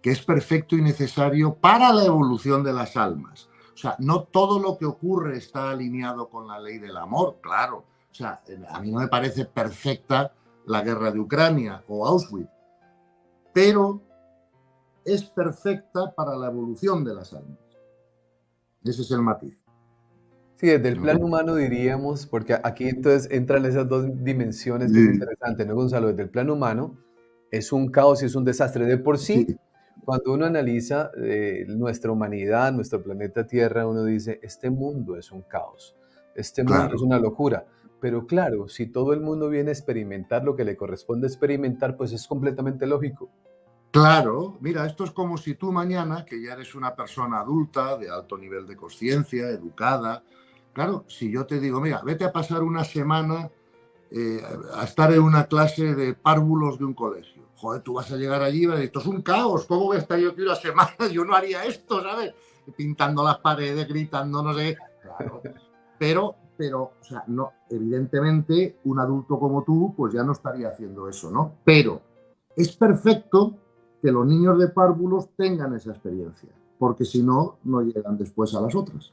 que es perfecto y necesario para la evolución de las almas. O sea, no todo lo que ocurre está alineado con la ley del amor, claro. O sea, a mí no me parece perfecta la guerra de Ucrania o Auschwitz, pero es perfecta para la evolución de las almas. Ese es el matiz. Sí, desde el ¿No? plano humano diríamos, porque aquí entonces entran esas dos dimensiones que es Sí, interesante, ¿no, Gonzalo? Desde el plano humano es un caos y es un desastre. De por sí, sí, cuando uno analiza nuestra humanidad, nuestro planeta Tierra, uno dice, este mundo es un caos, este mundo es claro. una locura. Pero claro, si todo el mundo viene a experimentar lo que le corresponde experimentar, pues es completamente lógico. Claro, mira, esto es como si tú mañana, que ya eres una persona adulta, de alto nivel de conciencia, educada, claro, si yo te digo, mira, vete a pasar una semana eh, a estar en una clase de párvulos de un colegio. Joder, tú vas a llegar allí y vas a decir, esto es un caos, ¿cómo voy a estar yo aquí una semana? Yo no haría esto, ¿sabes? Pintando las paredes, gritando, no sé. Claro, o sea, no, evidentemente un adulto como tú, pues ya no estaría haciendo eso, ¿no? Pero es perfecto que los niños de párvulos tengan esa experiencia, porque si no, no llegan después a las otras.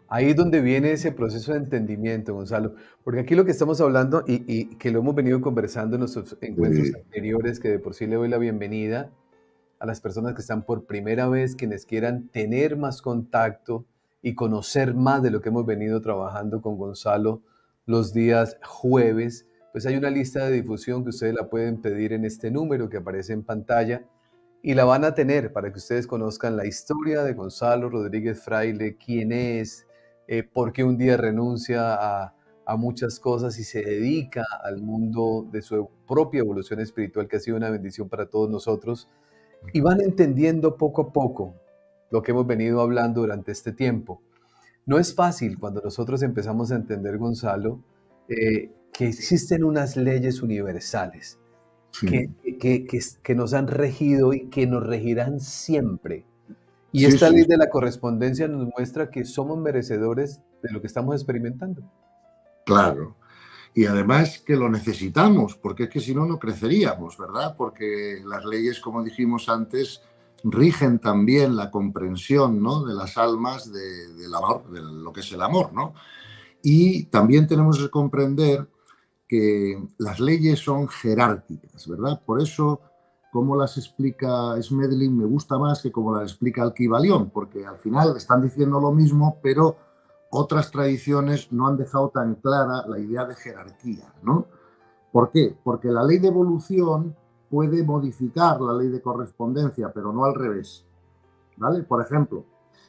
Ahí es donde viene ese proceso de entendimiento, Gonzalo, porque aquí lo que estamos hablando y que lo hemos venido conversando en nuestros encuentros Sí, anteriores, que de por sí le doy la bienvenida a las personas que están por primera vez, quienes quieran tener más contacto y conocer más de lo que hemos venido trabajando con Gonzalo los días jueves, pues hay una lista de difusión que ustedes la pueden pedir en este número que aparece en pantalla y la van a tener para que ustedes conozcan la historia de Gonzalo Rodríguez Fraile, quién es, por qué un día renuncia a muchas cosas y se dedica al mundo de su propia evolución espiritual, que ha sido una bendición para todos nosotros, y van entendiendo poco a poco lo que hemos venido hablando durante este tiempo. No es fácil cuando nosotros empezamos a entender, Gonzalo, que existen unas leyes universales que, Sí, que nos han regido y que nos regirán siempre. Y sí, esta sí, ley de la correspondencia nos muestra que somos merecedores de lo que estamos experimentando. claro. Y además que lo necesitamos, porque es que si no, no creceríamos, ¿verdad? Porque las leyes, como dijimos antes, rigen también la comprensión, ¿no?, de las almas del amor, de lo que es el amor, ¿no? Y también tenemos que comprender que las leyes son jerárquicas, ¿verdad? Por eso, como las explica Smedlin, me gusta más que como las explica Alquivalión, porque al final están diciendo lo mismo, pero otras tradiciones no han dejado tan clara la idea de jerarquía, ¿no? ¿Por qué? Porque la ley de evolución puede modificar la ley de correspondencia, pero no al revés, ¿vale? Por ejemplo,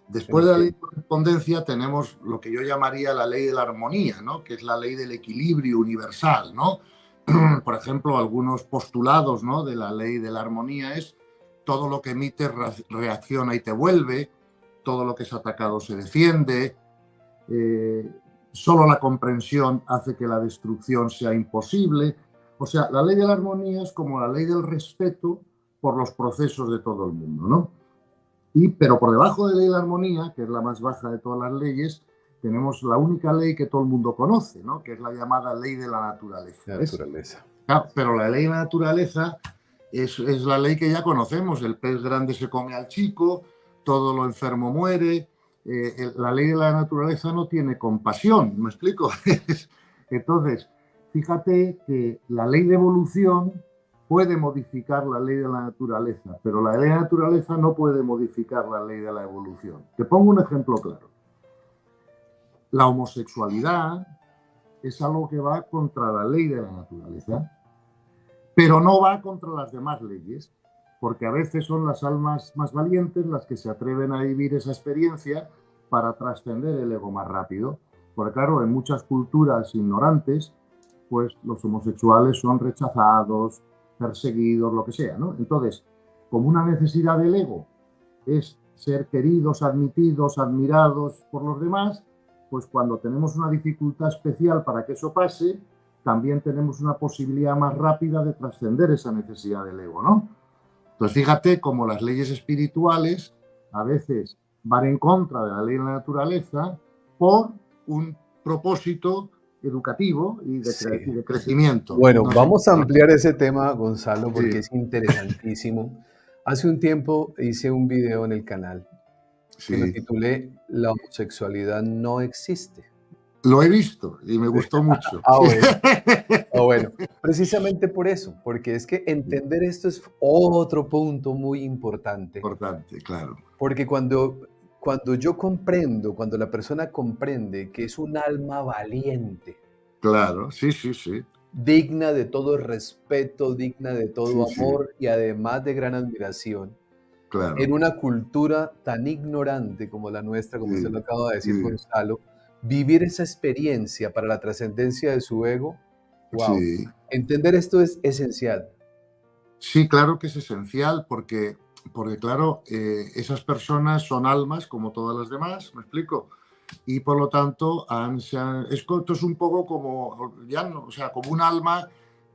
después de la ley de Entiendo. correspondencia tenemos lo que yo llamaría la ley de la armonía, ¿no?, que es la ley del equilibrio universal, ¿no? Por ejemplo, algunos postulados, ¿no?, de la ley de la armonía es: todo lo que emites reacciona y te vuelve, todo lo que es atacado se defiende, eh, solo la comprensión hace que la destrucción sea imposible. O sea, la ley de la armonía es como la ley del respeto por los procesos de todo el mundo, ¿no? Pero por debajo de la ley de la armonía, que es la más baja de todas las leyes, tenemos la única ley que todo el mundo conoce, ¿no?, que es la llamada ley de la naturaleza. La ¿Ves? naturaleza. Claro, pero la ley de la naturaleza es la ley que ya conocemos: el pez grande se come al chico, todo lo enfermo muere. La ley de la naturaleza no tiene compasión, ¿me explico? Entonces, fíjate que la ley de evolución puede modificar la ley de la naturaleza, pero la ley de la naturaleza no puede modificar la ley de la evolución. Te pongo un ejemplo claro. La homosexualidad es algo que va contra la ley de la naturaleza, pero no va contra las demás leyes, porque a veces son las almas más valientes las que se atreven a vivir esa experiencia para trascender el ego más rápido. Porque claro, en muchas culturas ignorantes, pues los homosexuales son rechazados, perseguidos, lo que sea, ¿no? Entonces, como una necesidad del ego es ser queridos, admitidos, admirados por los demás, pues cuando tenemos una dificultad especial para que eso pase, también tenemos una posibilidad más rápida de trascender esa necesidad del ego, ¿no? Entonces, fíjate cómo las leyes espirituales a veces van en contra de la ley de la naturaleza por un propósito educativo y Sí. de crecimiento. Bueno, No sé. vamos a ampliar ese tema, Gonzalo, porque Sí, es interesantísimo. Hace un tiempo hice un video en el canal que lo sí. titulé La homosexualidad no existe. Lo he visto y me gustó mucho. Ah, bueno. Bueno, precisamente por eso, porque es que entender esto es otro punto muy importante, Importante, claro. porque cuando yo comprendo, cuando la persona comprende que es un alma valiente, Claro, sí, sí, sí. digna de todo respeto, digna de todo Sí, sí, amor y además de gran admiración, en claro. una cultura tan ignorante como la nuestra, como usted Sí, lo acaba de decir, sí, Gonzalo, vivir esa experiencia para la trascendencia de su ego, wow, sí. entender esto es esencial. Sí, claro que es esencial porque claro, esas personas son almas como todas las demás, ¿me explico? Y por lo tanto, esto es un poco como, ya no, o sea, como un alma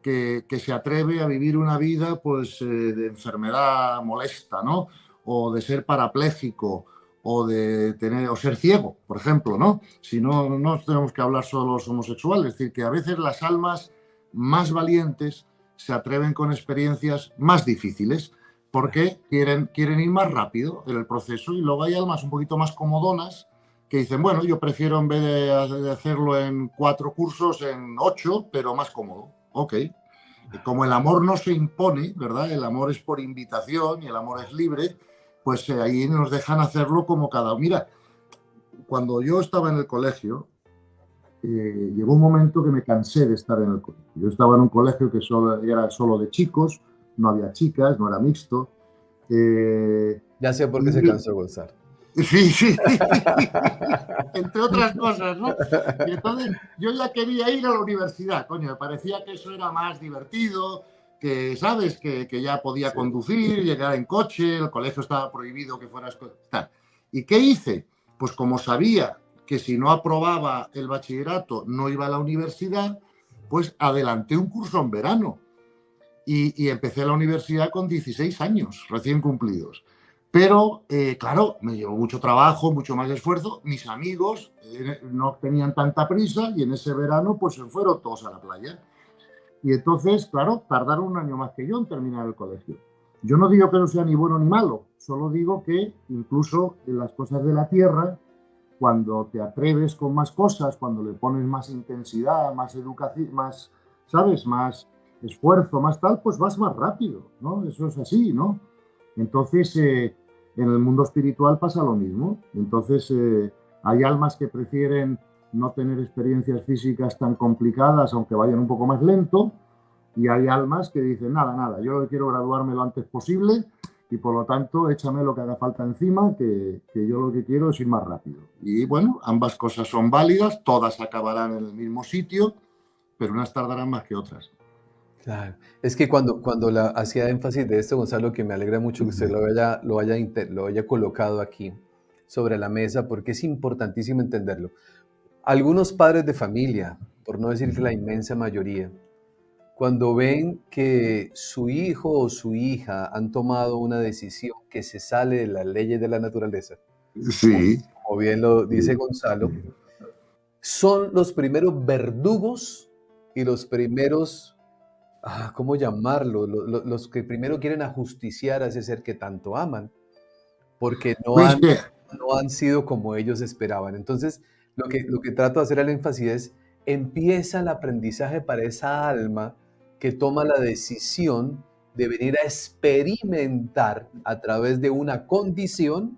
que se atreve a vivir una vida pues, de enfermedad molesta, ¿no? O de ser parapléjico, o ser ciego, por ejemplo, ¿no? Si no, no tenemos que hablar solo de los homosexuales, es decir, que a veces las almas más valientes se atreven con experiencias más difíciles porque quieren ir más rápido en el proceso, y luego hay almas un poquito más comodonas que dicen, bueno, yo prefiero en vez de hacerlo en 4 cursos, en 8, pero más cómodo. Ok. Como el amor no se impone, ¿verdad? El amor es por invitación y el amor es libre, pues ahí nos dejan hacerlo como cada uno. Mira, cuando yo estaba en el colegio, llegó un momento que me cansé de estar en el colegio. Yo estaba en un colegio que era solo de chicos, no había chicas, no era mixto. Ya sé por qué se Y cansó Gonzalo. Sí, sí, entre otras cosas, ¿no? Y entonces yo ya quería ir a la universidad, coño, me parecía que eso era más divertido, que, ¿sabes? Que ya podía Sí. conducir, llegar en coche, el colegio estaba prohibido que fueras... Tal. ¿Y qué hice? Pues como sabía que si no aprobaba el bachillerato no iba a la universidad, pues adelanté un curso en verano y empecé la universidad con 16 años, recién cumplidos. Pero, claro, me llevó mucho trabajo, mucho más esfuerzo. Mis amigos no tenían tanta prisa y en ese verano pues se fueron todos a la playa. Y entonces, claro, tardaron un año más que yo en terminar el colegio. Yo no digo que no sea ni bueno ni malo, solo digo que incluso en las cosas de la tierra, cuando te atreves con más cosas, cuando le pones más intensidad, más educación, más, ¿sabes? Más esfuerzo, más tal, pues vas más rápido, ¿no? Eso es así, ¿no? Entonces, en el mundo espiritual pasa lo mismo. Entonces, hay almas que prefieren no tener experiencias físicas tan complicadas, aunque vayan un poco más lento, y hay almas que dicen, nada, nada, yo lo que quiero graduarme lo antes posible y por lo tanto échame lo que haga falta encima, que yo lo que quiero es ir más rápido. Y bueno, ambas cosas son válidas, todas acabarán en el mismo sitio, pero unas tardarán más que otras. Claro. Es que cuando hacía énfasis de esto, Gonzalo, que me alegra mucho que usted lo haya colocado aquí sobre la mesa, porque es importantísimo entenderlo. Algunos padres de familia, por no decir que la inmensa mayoría, cuando ven que su hijo o su hija han tomado una decisión que se sale de las leyes de la naturaleza, como, Sí, como bien lo dice Gonzalo, son los primeros verdugos y los primeros, ¿cómo llamarlo? Los que primero quieren ajusticiar a ese ser que tanto aman, porque pues que no han sido como ellos esperaban. Entonces, lo que trato de hacer el énfasis es, empieza el aprendizaje para esa alma que toma la decisión de venir a experimentar a través de una condición,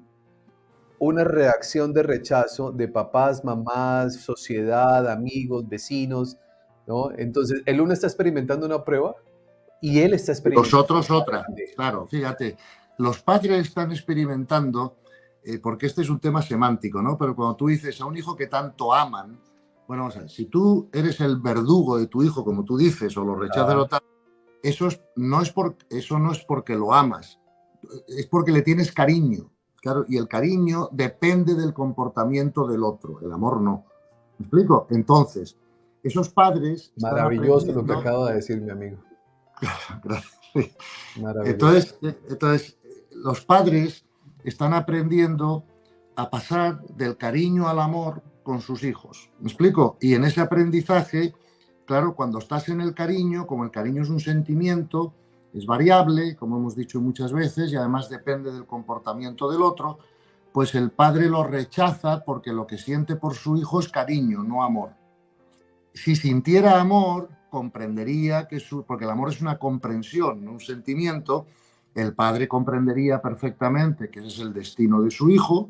una reacción de rechazo de papás, mamás, sociedad, amigos, vecinos, ¿no? Entonces, el uno está experimentando una prueba y él está los experimentando otros una otra, grande. claro, fíjate, los padres están experimentando, porque este es un tema semántico, ¿no? Pero cuando tú dices a un hijo que tanto aman, bueno, vamos a ver, si tú eres el verdugo de tu hijo, como tú dices, o lo rechazas Ah, o tal, eso no es porque lo amas, es porque le tienes cariño, claro, y el cariño depende del comportamiento del otro, el amor no. ¿Me explico? Entonces, esos padres están maravilloso lo que aprendiendo. acaba de decir mi amigo. Maravilloso. Entonces, los padres están aprendiendo a pasar del cariño al amor con sus hijos. ¿Me explico? Y en ese aprendizaje, claro, cuando estás en el cariño, como el cariño es un sentimiento, es variable, como hemos dicho muchas veces, y además depende del comportamiento del otro, pues el padre lo rechaza porque lo que siente por su hijo es cariño, no amor. Si sintiera amor, comprendería porque el amor es una comprensión, no un sentimiento, el padre comprendería perfectamente que ese es el destino de su hijo,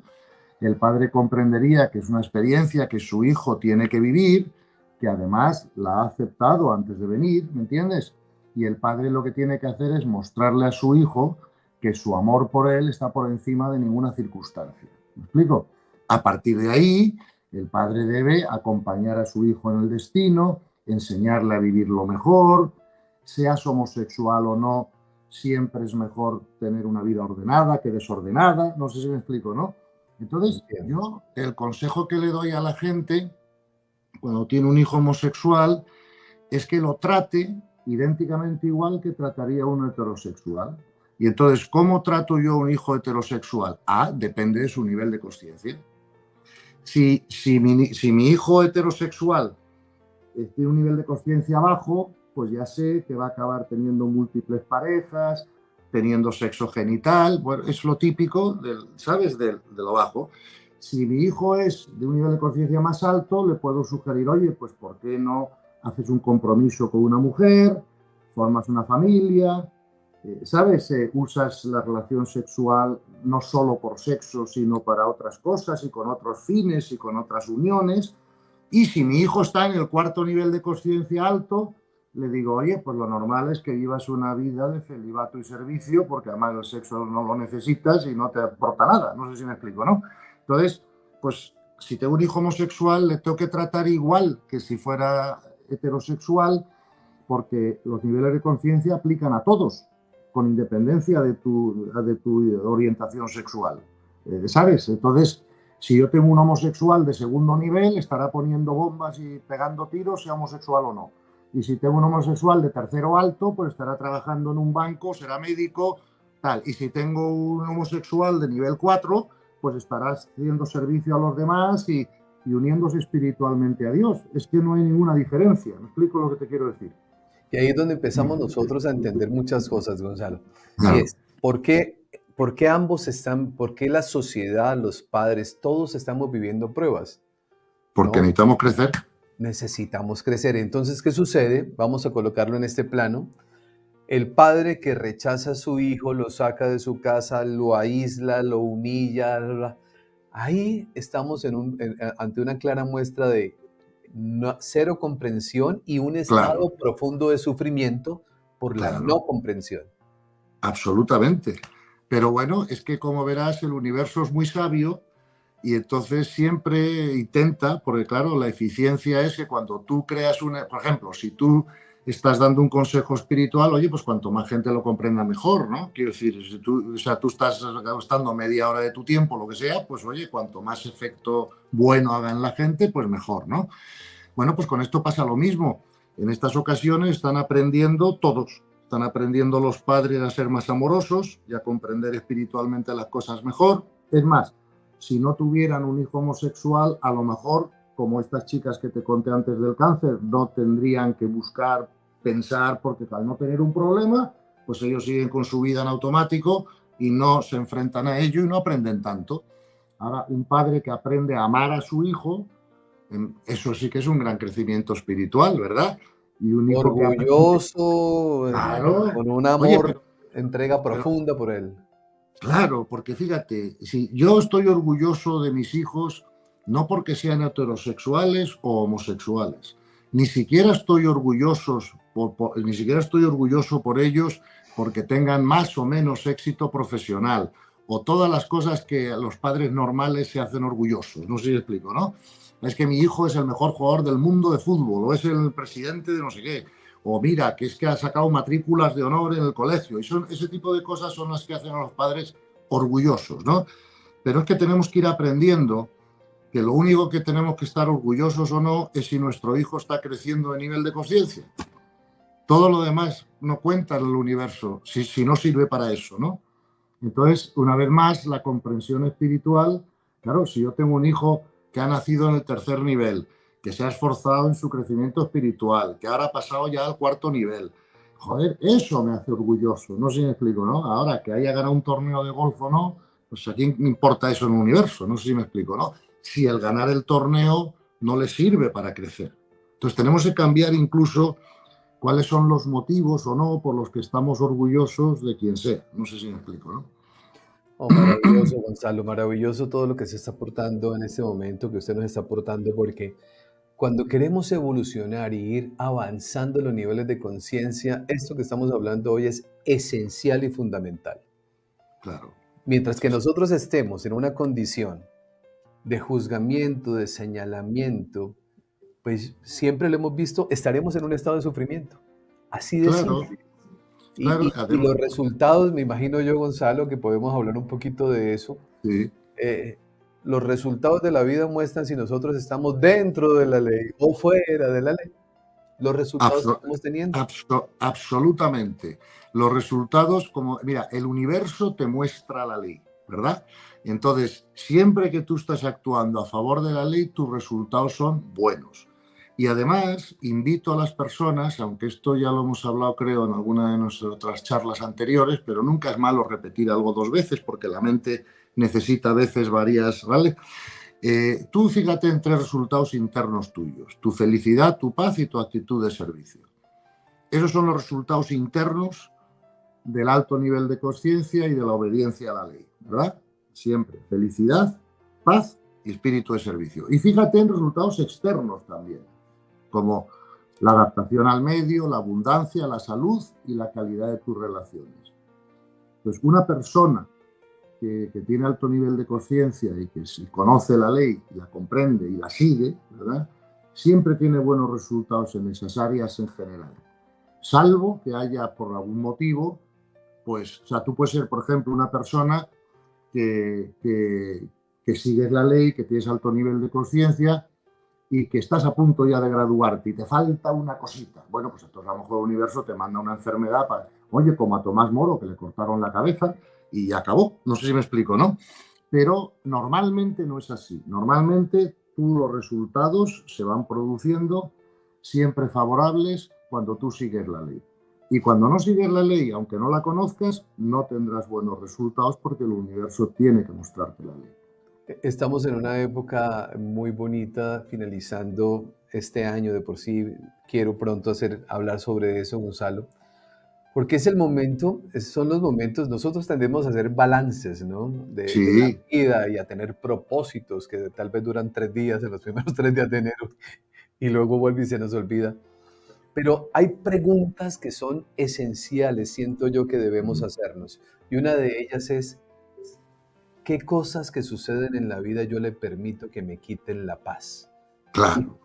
el padre comprendería que es una experiencia que su hijo tiene que vivir, que además la ha aceptado antes de venir, ¿me entiendes? Y el padre lo que tiene que hacer es mostrarle a su hijo que su amor por él está por encima de ninguna circunstancia. ¿Me explico? A partir de ahí, el padre debe acompañar a su hijo en el destino, enseñarle a vivir lo mejor, seas homosexual o no, siempre es mejor tener una vida ordenada que desordenada, no sé si me explico, ¿no? Entonces, Entiendo. yo el consejo que le doy a la gente cuando tiene un hijo homosexual es que lo trate idénticamente igual que trataría a un heterosexual. Y entonces, ¿cómo trato yo a un hijo heterosexual? Depende de su nivel de conciencia. Si mi hijo heterosexual tiene un nivel de conciencia bajo, pues ya sé que va a acabar teniendo múltiples parejas, teniendo sexo genital, bueno, es lo típico, ¿sabes? De lo bajo. Si mi hijo es de un nivel de conciencia más alto, le puedo sugerir, oye, pues ¿por qué no haces un compromiso con una mujer, formas una familia, ¿sabes? Usas la relación sexual no solo por sexo, sino para otras cosas y con otros fines y con otras uniones. Y si mi hijo está en el cuarto nivel de conciencia alto, le digo, oye, pues lo normal es que vivas una vida de celibato y servicio, porque además el sexo no lo necesitas y no te aporta nada. No sé si me explico, ¿no? Entonces, pues si tengo un hijo homosexual, le tengo que tratar igual que si fuera heterosexual, porque los niveles de conciencia aplican a todos, con independencia de tu orientación sexual. ¿Sabes? Entonces, si yo tengo un homosexual de segundo nivel, estará poniendo bombas y pegando tiros, sea homosexual o no. Y si tengo un homosexual de tercero alto, pues estará trabajando en un banco, será médico, tal. Y si tengo un homosexual de nivel 4, pues estará haciendo servicio a los demás y uniéndose espiritualmente a Dios. Es que no hay ninguna diferencia. ¿Me explico lo que te quiero decir? Y ahí es donde empezamos nosotros a entender muchas cosas, Gonzalo. Y Claro. es, por qué ambos están, por qué la sociedad, los padres, todos estamos viviendo pruebas? Porque ¿No? necesitamos crecer. Necesitamos crecer. Entonces, ¿qué sucede? Vamos a colocarlo en este plano. El padre que rechaza a su hijo, lo saca de su casa, lo aísla, lo humilla. Ahí estamos ante una clara muestra de cero comprensión y un Claro, estado profundo de sufrimiento por la claro. no comprensión. Absolutamente. Pero bueno, es que como verás, el universo es muy sabio y entonces siempre intenta, porque claro, la eficiencia es que cuando tú creas una, por ejemplo, si tú estás dando un consejo espiritual, oye, pues cuanto más gente lo comprenda mejor, ¿no? Quiero decir, si tú, o sea, tú estás gastando media hora de tu tiempo, lo que sea, pues oye, cuanto más efecto bueno haga en la gente, pues mejor, ¿no? Bueno, pues con esto pasa lo mismo. En estas ocasiones están aprendiendo todos. Están aprendiendo los padres a ser más amorosos y a comprender espiritualmente las cosas mejor. Es más, si no tuvieran un hijo homosexual, a lo mejor, como estas chicas que te conté antes del cáncer, no tendrían que buscar, pensar, porque al no tener un problema, pues ellos siguen con su vida en automático y no se enfrentan a ello y no aprenden tanto. Ahora, un padre que aprende a amar a su hijo, eso sí que es un gran crecimiento espiritual, ¿verdad? Y un hijo que aprende, Orgulloso, claro, con un oye, amor, pero, entrega pero profunda por él. claro, porque fíjate, si yo estoy orgulloso de mis hijos, no porque sean heterosexuales o homosexuales, ni siquiera estoy ni siquiera estoy orgulloso por ellos porque tengan más o menos éxito profesional o todas las cosas que los padres normales se hacen orgullosos. No sé si explico, ¿no? Es que mi hijo es el mejor jugador del mundo de fútbol o es el presidente de no sé qué. O mira, que es que ha sacado matrículas de honor en el colegio. Y ese tipo de cosas son las que hacen a los padres orgullosos, ¿no? Pero es que tenemos que ir aprendiendo que lo único que tenemos que estar orgullosos o no es si nuestro hijo está creciendo de nivel de conciencia. Todo lo demás no cuenta en el universo si no sirve para eso, ¿no? Entonces, una vez más, la comprensión espiritual, claro, si yo tengo un hijo que ha nacido en el tercer nivel, que se ha esforzado en su crecimiento espiritual, que ahora ha pasado ya al cuarto nivel, joder, eso me hace orgulloso, no sé si me explico, ¿no? Ahora, que haya ganado un torneo de golf o no, pues a quién importa eso en el universo, no sé si me explico, ¿no? Si el ganar el torneo no le sirve para crecer. Entonces, tenemos que cambiar incluso cuáles son los motivos o no por los que estamos orgullosos de quien sea. No sé si me explico, ¿no? Oh, maravilloso, Gonzalo, maravilloso todo lo que se está aportando en este momento, que usted nos está aportando, porque cuando queremos evolucionar y ir avanzando los niveles de conciencia, esto que estamos hablando hoy es esencial y fundamental. Claro. Mientras que Sí, sí. nosotros estemos en una condición de juzgamiento, de señalamiento, pues siempre lo hemos visto, estaremos en un estado de sufrimiento. Así de Claro, simple. claro. Y los resultados, me imagino yo, Gonzalo, que podemos hablar un poquito de eso. Sí, eh, los resultados de la vida muestran si nosotros estamos dentro de la ley o fuera de la ley. Los resultados que abso- estamos teniendo. absolutamente. Los resultados, como, mira, el universo te muestra la ley, ¿verdad? Entonces, siempre que tú estás actuando a favor de la ley, tus resultados son buenos. Y además, invito a las personas, aunque esto ya lo hemos hablado, creo, en alguna de nuestras otras charlas anteriores, pero nunca es malo repetir algo dos veces, porque la mente necesita a veces varias, ¿vale? Tú fíjate en tres resultados internos tuyos: tu felicidad, tu paz y tu actitud de servicio. Esos son los resultados internos del alto nivel de conciencia y de la obediencia a la ley, ¿verdad? Siempre felicidad, paz y espíritu de servicio. Y fíjate en resultados externos también, como la adaptación al medio, la abundancia, la salud y la calidad de tus relaciones. Entonces, una persona que tiene alto nivel de conciencia y que si conoce la ley, la comprende y la sigue, ¿verdad?, siempre tiene buenos resultados en esas áreas en general. Salvo que haya por algún motivo, pues, o sea, tú puedes ser, por ejemplo, una persona que sigues la ley, que tienes alto nivel de conciencia y que estás a punto ya de graduarte y te falta una cosita. Bueno, pues entonces a lo mejor el universo te manda una enfermedad para, oye, como a Tomás Moro, que le cortaron la cabeza y ya acabó. No sé si me explico, ¿no? Pero normalmente no es así. Normalmente los resultados se van produciendo siempre favorables cuando tú sigues la ley. Y cuando no sigues la ley, aunque no la conozcas, no tendrás buenos resultados porque el universo tiene que mostrarte la ley. Estamos en una época muy bonita, finalizando este año. De por sí quiero pronto hablar sobre eso, Gonzalo, porque es el momento, son los momentos, nosotros tendemos a hacer balances, ¿no? De la Sí, vida y a tener propósitos que tal vez duran 3 días, en los primeros 3 días de enero, y luego vuelve y se nos olvida. Pero hay preguntas que son esenciales, siento yo, que debemos hacernos. Y una de ellas es, ¿qué cosas que suceden en la vida yo le permito que me quiten la paz? Y claro,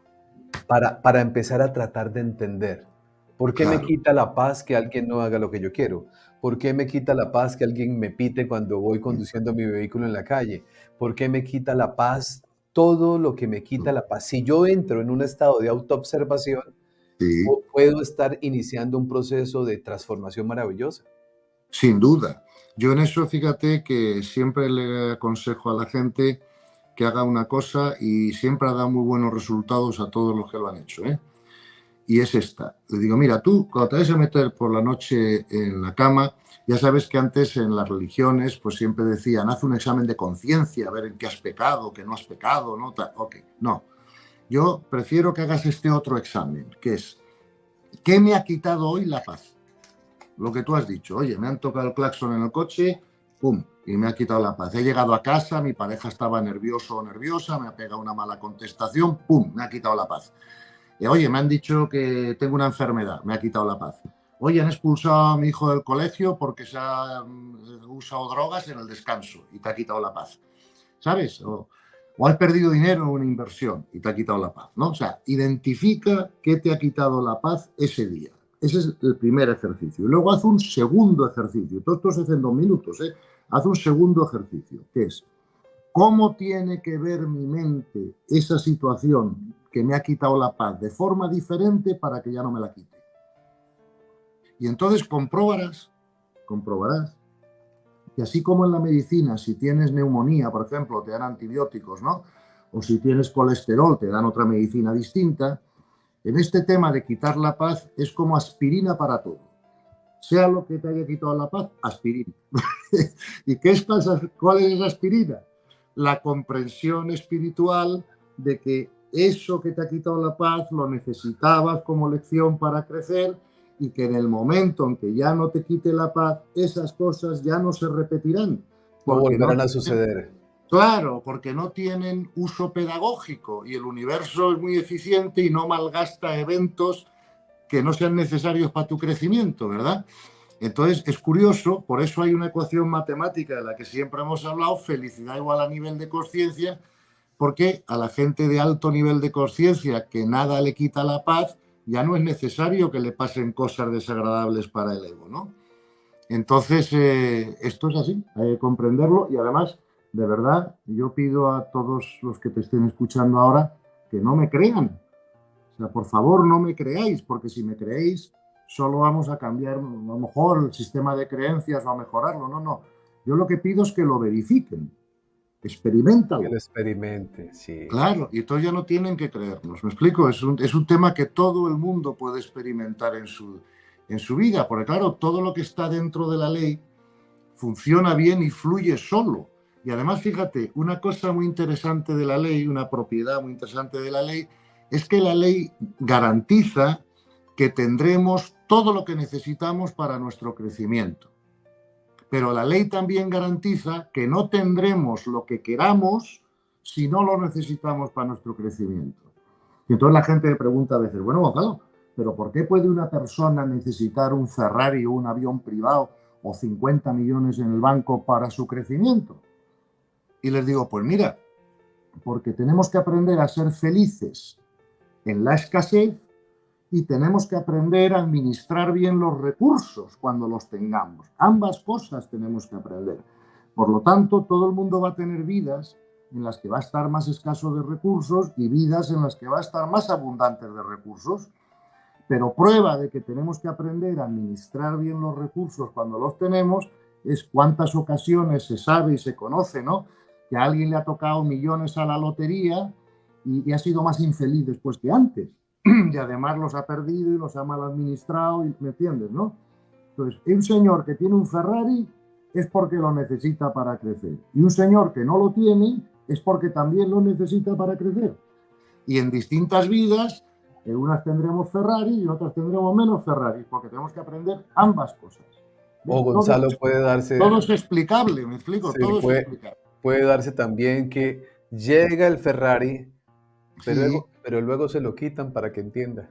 para empezar a tratar de entender, ¿por qué me claro. quita la paz que alguien no haga lo que yo quiero? ¿Por qué me quita la paz que alguien me pite cuando voy conduciendo mi vehículo en la calle? ¿Por qué me quita la paz todo lo que me quita la paz? Si yo entro en un estado de autoobservación, Sí, puedo estar iniciando un proceso de transformación maravillosa. sin duda. Yo en eso, fíjate que siempre le aconsejo a la gente que haga una cosa y siempre ha dado muy buenos resultados a todos los que lo han hecho, ¿eh? Y es esta. Le digo, mira, tú cuando te vas a meter por la noche en la cama, ya sabes que antes en las religiones pues siempre decían, haz un examen de conciencia, a ver en qué has pecado, qué no has pecado, ¿no? Ok, no. Yo prefiero que hagas este otro examen, que es, ¿qué me ha quitado hoy la paz? Lo que tú has dicho, oye, me han tocado el claxon en el coche, pum, y me ha quitado la paz. He llegado a casa, mi pareja estaba nervioso o nerviosa, me ha pegado una mala contestación, pum, me ha quitado la paz. Oye, me han dicho que tengo una enfermedad, me ha quitado la paz. Oye, han expulsado a mi hijo del colegio porque se ha usado drogas en el descanso y te ha quitado la paz. ¿Sabes? O has perdido dinero en una inversión y te ha quitado la paz, ¿no? O sea, identifica qué te ha quitado la paz ese día. Ese es el primer ejercicio. Y luego haz un segundo ejercicio. Todo esto se hace en 2 minutos, ¿eh? Haz un segundo ejercicio, que es, ¿cómo tiene que ver mi mente esa situación que me ha quitado la paz de forma diferente para que ya no me la quite? Y entonces comprobarás que así como en la medicina, si tienes neumonía, por ejemplo, te dan antibióticos, ¿no? O si tienes colesterol, te dan otra medicina distinta. En este tema de quitar la paz es como aspirina para todo. Sea lo que te haya quitado la paz, aspirina. ¿Y qué es pasa? ¿Cuál es la aspirina? La comprensión espiritual de que eso que te ha quitado la paz lo necesitabas como lección para crecer y que en el momento en que ya no te quite la paz, esas cosas ya no se repetirán. No Porque no, volverán a suceder. claro, porque no tienen uso pedagógico y el universo es muy eficiente y no malgasta eventos que no sean necesarios para tu crecimiento, ¿verdad? Entonces, es curioso, por eso hay una ecuación matemática de la que siempre hemos hablado, felicidad igual a nivel de conciencia, porque a la gente de alto nivel de conciencia que nada le quita la paz, ya no es necesario que le pasen cosas desagradables para el ego, ¿no? Entonces, esto es así, hay que comprenderlo y además, de verdad, yo pido a todos los que te estén escuchando ahora que no me crean. O sea, por favor, no me creáis, porque si me creéis, solo vamos a cambiar, a lo mejor, el sistema de creencias o a mejorarlo. No, no. Yo lo que pido es que lo verifiquen, Que lo experimentalo. experimente, sí. Claro, y entonces ya no tienen que creernos. ¿Me explico? Es un tema que todo el mundo puede experimentar en su vida, porque claro, todo lo que está dentro de la ley funciona bien y fluye solo. Y además, fíjate, una cosa muy interesante de la ley, una propiedad muy interesante de la ley, es que la ley garantiza que tendremos todo lo que necesitamos para nuestro crecimiento. Pero la ley también garantiza que no tendremos lo que queramos si no lo necesitamos para nuestro crecimiento. Y entonces la gente me pregunta a veces, bueno, Gonzalo, pero ¿por qué puede una persona necesitar un Ferrari o un avión privado o 50 millones en el banco para su crecimiento? Y les digo, pues mira, porque tenemos que aprender a ser felices en la escasez y tenemos que aprender a administrar bien los recursos cuando los tengamos. Ambas cosas tenemos que aprender. Por lo tanto, todo el mundo va a tener vidas en las que va a estar más escaso de recursos y vidas en las que va a estar más abundantes de recursos. Pero prueba de que tenemos que aprender a administrar bien los recursos cuando los tenemos es cuántas ocasiones se sabe y se conoce, ¿no? Que a alguien le ha tocado millones a la lotería y ha sido más infeliz después que antes. Y además los ha perdido y los ha mal administrado, ¿me entiendes, no? Entonces, un señor que tiene un Ferrari es porque lo necesita para crecer. Y un señor que no lo tiene es porque también lo necesita para crecer. Y en distintas vidas, en unas tendremos Ferrari y en otras tendremos menos Ferrari, porque tenemos que aprender ambas cosas. O Gonzalo puede darse... Todo es explicable, me explico, sí, todo es explicable. Puede darse también que llega el Ferrari, pero luego se lo quitan para que entienda.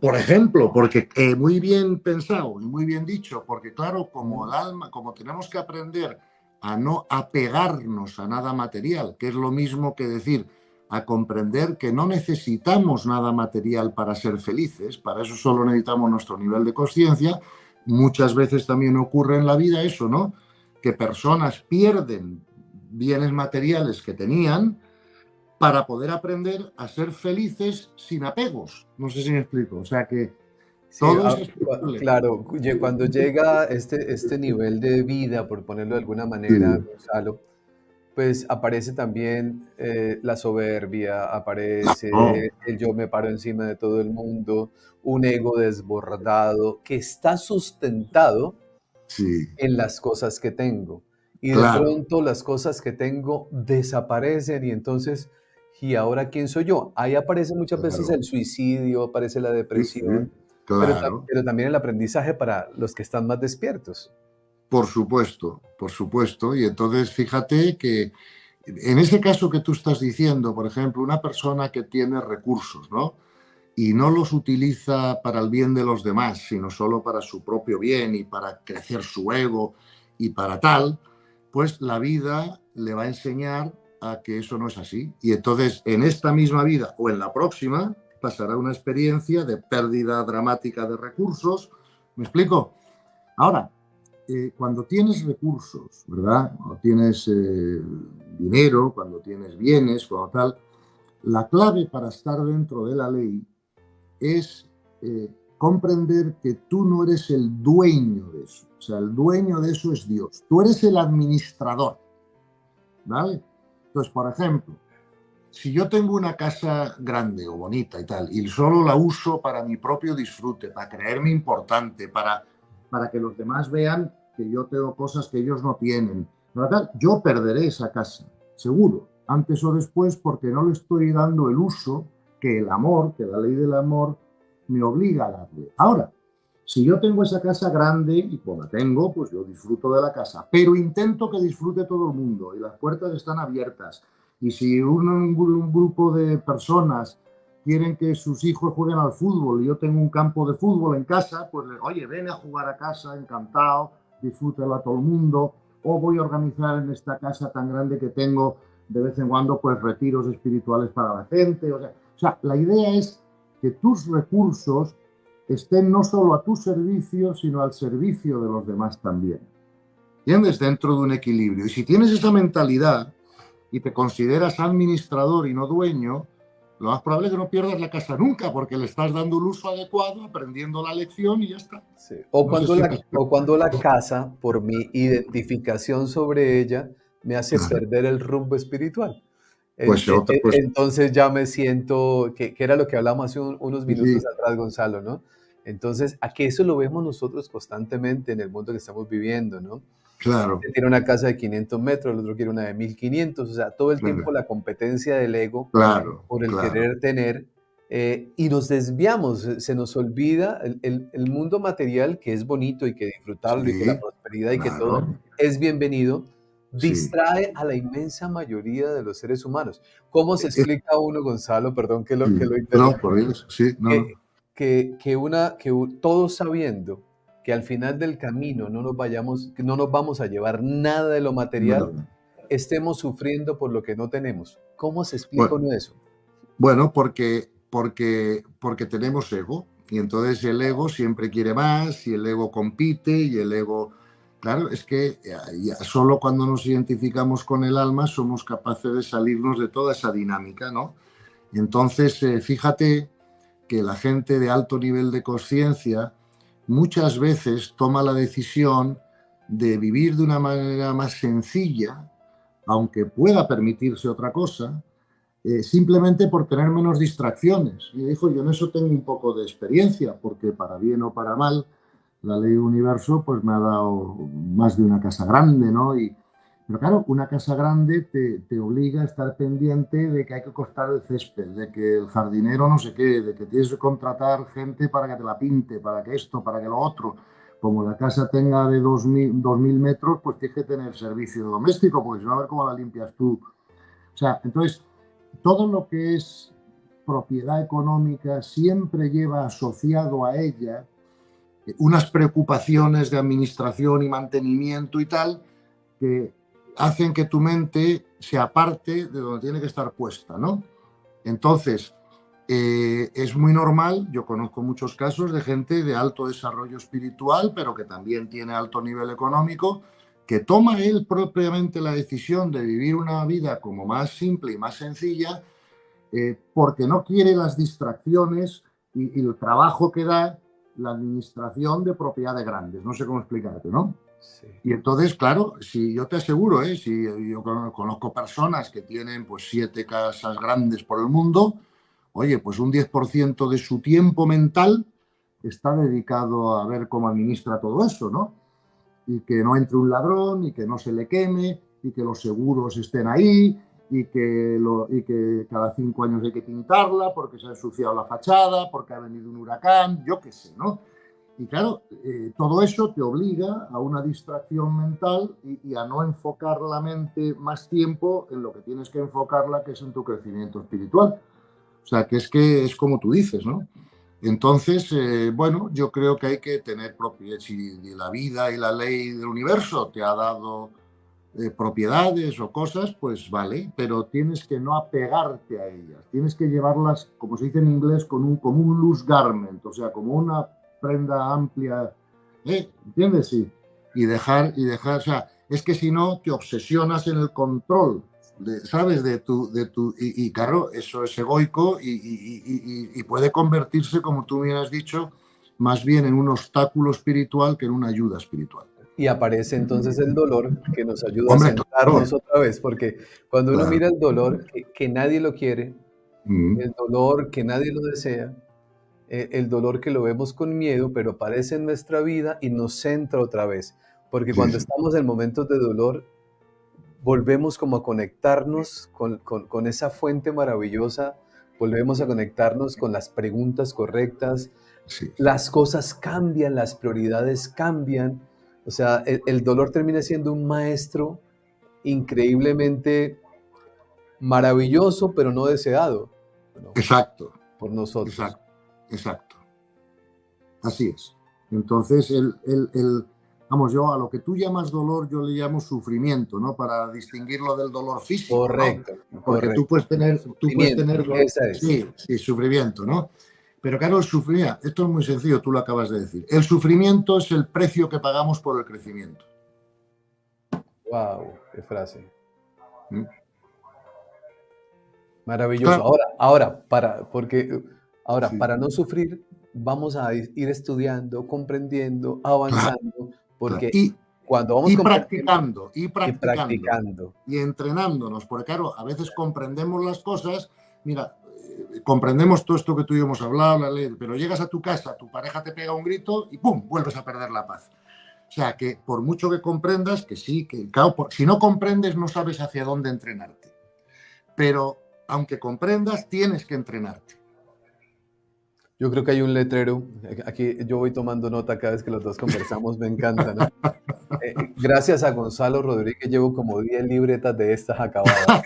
Por ejemplo, porque muy bien pensado y muy bien dicho, porque claro, como el alma, como tenemos que aprender a no apegarnos a nada material, que es lo mismo que decir, a comprender que no necesitamos nada material para ser felices, para eso solo necesitamos nuestro nivel de conciencia. Muchas veces también ocurre en la vida eso, ¿no? Que personas pierden bienes materiales que tenían para poder aprender a ser felices sin apegos. No sé si me explico. O sea que todo es explicable. Claro, cuando llega este nivel de vida, por ponerlo de alguna manera, Gonzalo, pues aparece también la soberbia, aparece el yo me paro encima de todo el mundo, un ego desbordado que está sustentado en las cosas que tengo. Y de pronto las cosas que tengo desaparecen y entonces, ¿y ahora quién soy yo? Ahí aparece muchas veces el suicidio, aparece la depresión, pero también el aprendizaje para los que están más despiertos. Por supuesto, por supuesto. Y entonces fíjate que en ese caso que tú estás diciendo, por ejemplo, una persona que tiene recursos, ¿no? Y no los utiliza para el bien de los demás, sino solo para su propio bien y para crecer su ego y para tal, pues la vida le va a enseñar a que eso no es así. Y entonces en esta misma vida o en la próxima pasará una experiencia de pérdida dramática de recursos. ¿Me explico? Ahora, cuando tienes recursos, ¿verdad? Cuando tienes dinero, cuando tienes bienes, cuando tal, la clave para estar dentro de la ley es comprender que tú no eres el dueño de eso. O sea, el dueño de eso es Dios. Tú eres el administrador, ¿vale? Entonces, por ejemplo, si yo tengo una casa grande o bonita y tal, y solo la uso para mi propio disfrute, para creerme importante, para que los demás vean que yo tengo cosas que ellos no tienen, ¿verdad? Yo perderé esa casa, seguro, antes o después, porque no le estoy dando el uso que el amor, que la ley del amor me obliga a darle. Ahora, si yo tengo esa casa grande y como la tengo, pues yo disfruto de la casa, pero intento que disfrute todo el mundo y las puertas están abiertas. Y si un grupo de personas quieren que sus hijos jueguen al fútbol y yo tengo un campo de fútbol en casa, pues oye, ven a jugar a casa, encantado, disfrútalo a todo el mundo, o voy a organizar en esta casa tan grande que tengo de vez en cuando pues retiros espirituales para la gente. O sea, la idea es que tus recursos estén no solo a tu servicio, sino al servicio de los demás también. ¿Entiendes? Dentro de un equilibrio. Y si tienes esa mentalidad y te consideras administrador y no dueño, lo más probable es que no pierdas la casa nunca, porque le estás dando el uso adecuado, aprendiendo la lección y ya está. Sí. O cuando la casa, por mi identificación sobre ella, me hace perder el rumbo espiritual. Pues entonces ya me siento, que era lo que hablamos hace unos minutos atrás, Gonzalo, ¿no? Entonces, a que eso lo vemos nosotros constantemente en el mundo que estamos viviendo, ¿no? Claro. Usted tiene una casa de 500 metros, el otro quiere una de 1500, o sea, todo el tiempo la competencia del ego por el querer tener, y nos desviamos, se nos olvida el mundo material, que es bonito y que disfrutarlo y que la prosperidad y que todo es bienvenido, distrae a la inmensa mayoría de los seres humanos. ¿Cómo se explica uno, Gonzalo? Perdón que lo interrumpa. No, por Dios, sí, no. todos sabiendo que al final del camino que no nos vamos a llevar nada de lo material, Nada. estemos sufriendo por lo que no tenemos. ¿Cómo se explica Bueno, uno eso? bueno, porque tenemos ego. Y entonces el ego siempre quiere más, y el ego compite, y el ego... Claro, es que ya solo cuando nos identificamos con el alma somos capaces de salirnos de toda esa dinámica, ¿no? Entonces, fíjate que la gente de alto nivel de conciencia muchas veces toma la decisión de vivir de una manera más sencilla, aunque pueda permitirse otra cosa, simplemente por tener menos distracciones. Y dijo, yo en eso tengo un poco de experiencia, porque para bien o para mal, la ley del universo pues me ha dado más de una casa grande, ¿no? Pero claro, una casa grande te obliga a estar pendiente de que hay que cortar el césped, de que el jardinero no sé qué, de que tienes que contratar gente para que te la pinte, para que esto, para que lo otro. Como la casa tenga de 2000 metros, pues tienes que tener servicio doméstico, porque si no, a ver cómo la limpias tú. O sea, entonces, todo lo que es propiedad económica siempre lleva asociado a ella unas preocupaciones de administración y mantenimiento y tal, que hacen que tu mente se aparte de donde tiene que estar puesta, ¿no? Entonces, es muy normal, yo conozco muchos casos de gente de alto desarrollo espiritual, pero que también tiene alto nivel económico, que toma él propiamente la decisión de vivir una vida como más simple y más sencilla, porque no quiere las distracciones y el trabajo que da la administración de propiedades grandes. No sé cómo explicarte, ¿no? Sí. Y entonces, claro, si yo te aseguro, si yo conozco personas que tienen pues 7 casas grandes por el mundo, oye, pues un 10% de su tiempo mental está dedicado a ver cómo administra todo eso, ¿no? Y que no entre un ladrón, y que no se le queme, y que los seguros estén ahí, y que cada 5 años hay que pintarla porque se ha ensuciado la fachada, porque ha venido un huracán, yo qué sé, ¿no? Y claro, todo eso te obliga a una distracción mental y a no enfocar la mente más tiempo en lo que tienes que enfocarla, que es en tu crecimiento espiritual. O sea, que es como tú dices, ¿no? Entonces, bueno, yo creo que hay que tener propiedad. Si la vida y la ley del universo te ha dado propiedades o cosas, pues vale, pero tienes que no apegarte a ellas. Tienes que llevarlas, como se dice en inglés, como un loose garment, o sea, como una prenda amplia, ¿entiendes? Sí. O sea, es que si no te obsesionas en el control, ¿sabes? Y claro, eso es egoico y puede convertirse, como tú bien has dicho, más bien en un obstáculo espiritual que en una ayuda espiritual. Y aparece entonces el dolor que nos ayuda a Hombre, claro, centrarnos otra vez, porque cuando uno claro. mira el dolor que nadie lo quiere, Mm, el dolor que nadie lo desea, el dolor que lo vemos con miedo, pero aparece en nuestra vida y nos centra otra vez. Porque sí, cuando sí. estamos en momentos de dolor, volvemos como a conectarnos con esa fuente maravillosa, volvemos a conectarnos con las preguntas correctas, Sí. las cosas cambian, las prioridades cambian. O sea, el dolor termina siendo un maestro increíblemente maravilloso, pero no deseado, ¿no? Exacto, Por nosotros. exacto, exacto. Así es. Entonces, vamos, yo a lo que tú llamas dolor, yo le llamo sufrimiento, ¿no? Para distinguirlo del dolor físico, ¿no? Correcto, Porque correcto. tú puedes Sufrimiento, tener, esa es. sí, sí, sufrimiento, ¿no? Pero claro, el sufrimiento, esto es muy sencillo, tú lo acabas de decir. El sufrimiento es el precio que pagamos por el crecimiento. Wow, qué frase. ¿Mm? Maravilloso. Claro, Ahora, sí, para no sufrir, vamos a ir estudiando, comprendiendo, claro, avanzando, claro. porque cuando vamos Y comprendiendo practicando, y y practicando, practicando, y entrenándonos, porque claro, a veces comprendemos las cosas, mira, comprendemos todo esto que tú y yo hemos hablado, la ley, pero llegas a tu casa, tu pareja te pega un grito y ¡pum!, vuelves a perder la paz. O sea, que por mucho que comprendas, que sí, que claro, si no comprendes no sabes hacia dónde entrenarte, pero aunque comprendas, tienes que entrenarte. yo creo que hay un letrero, aquí yo voy tomando nota cada vez que los dos conversamos, me encanta, ¿no? Gracias a Gonzalo Rodríguez llevo como 10 libretas de estas acabadas.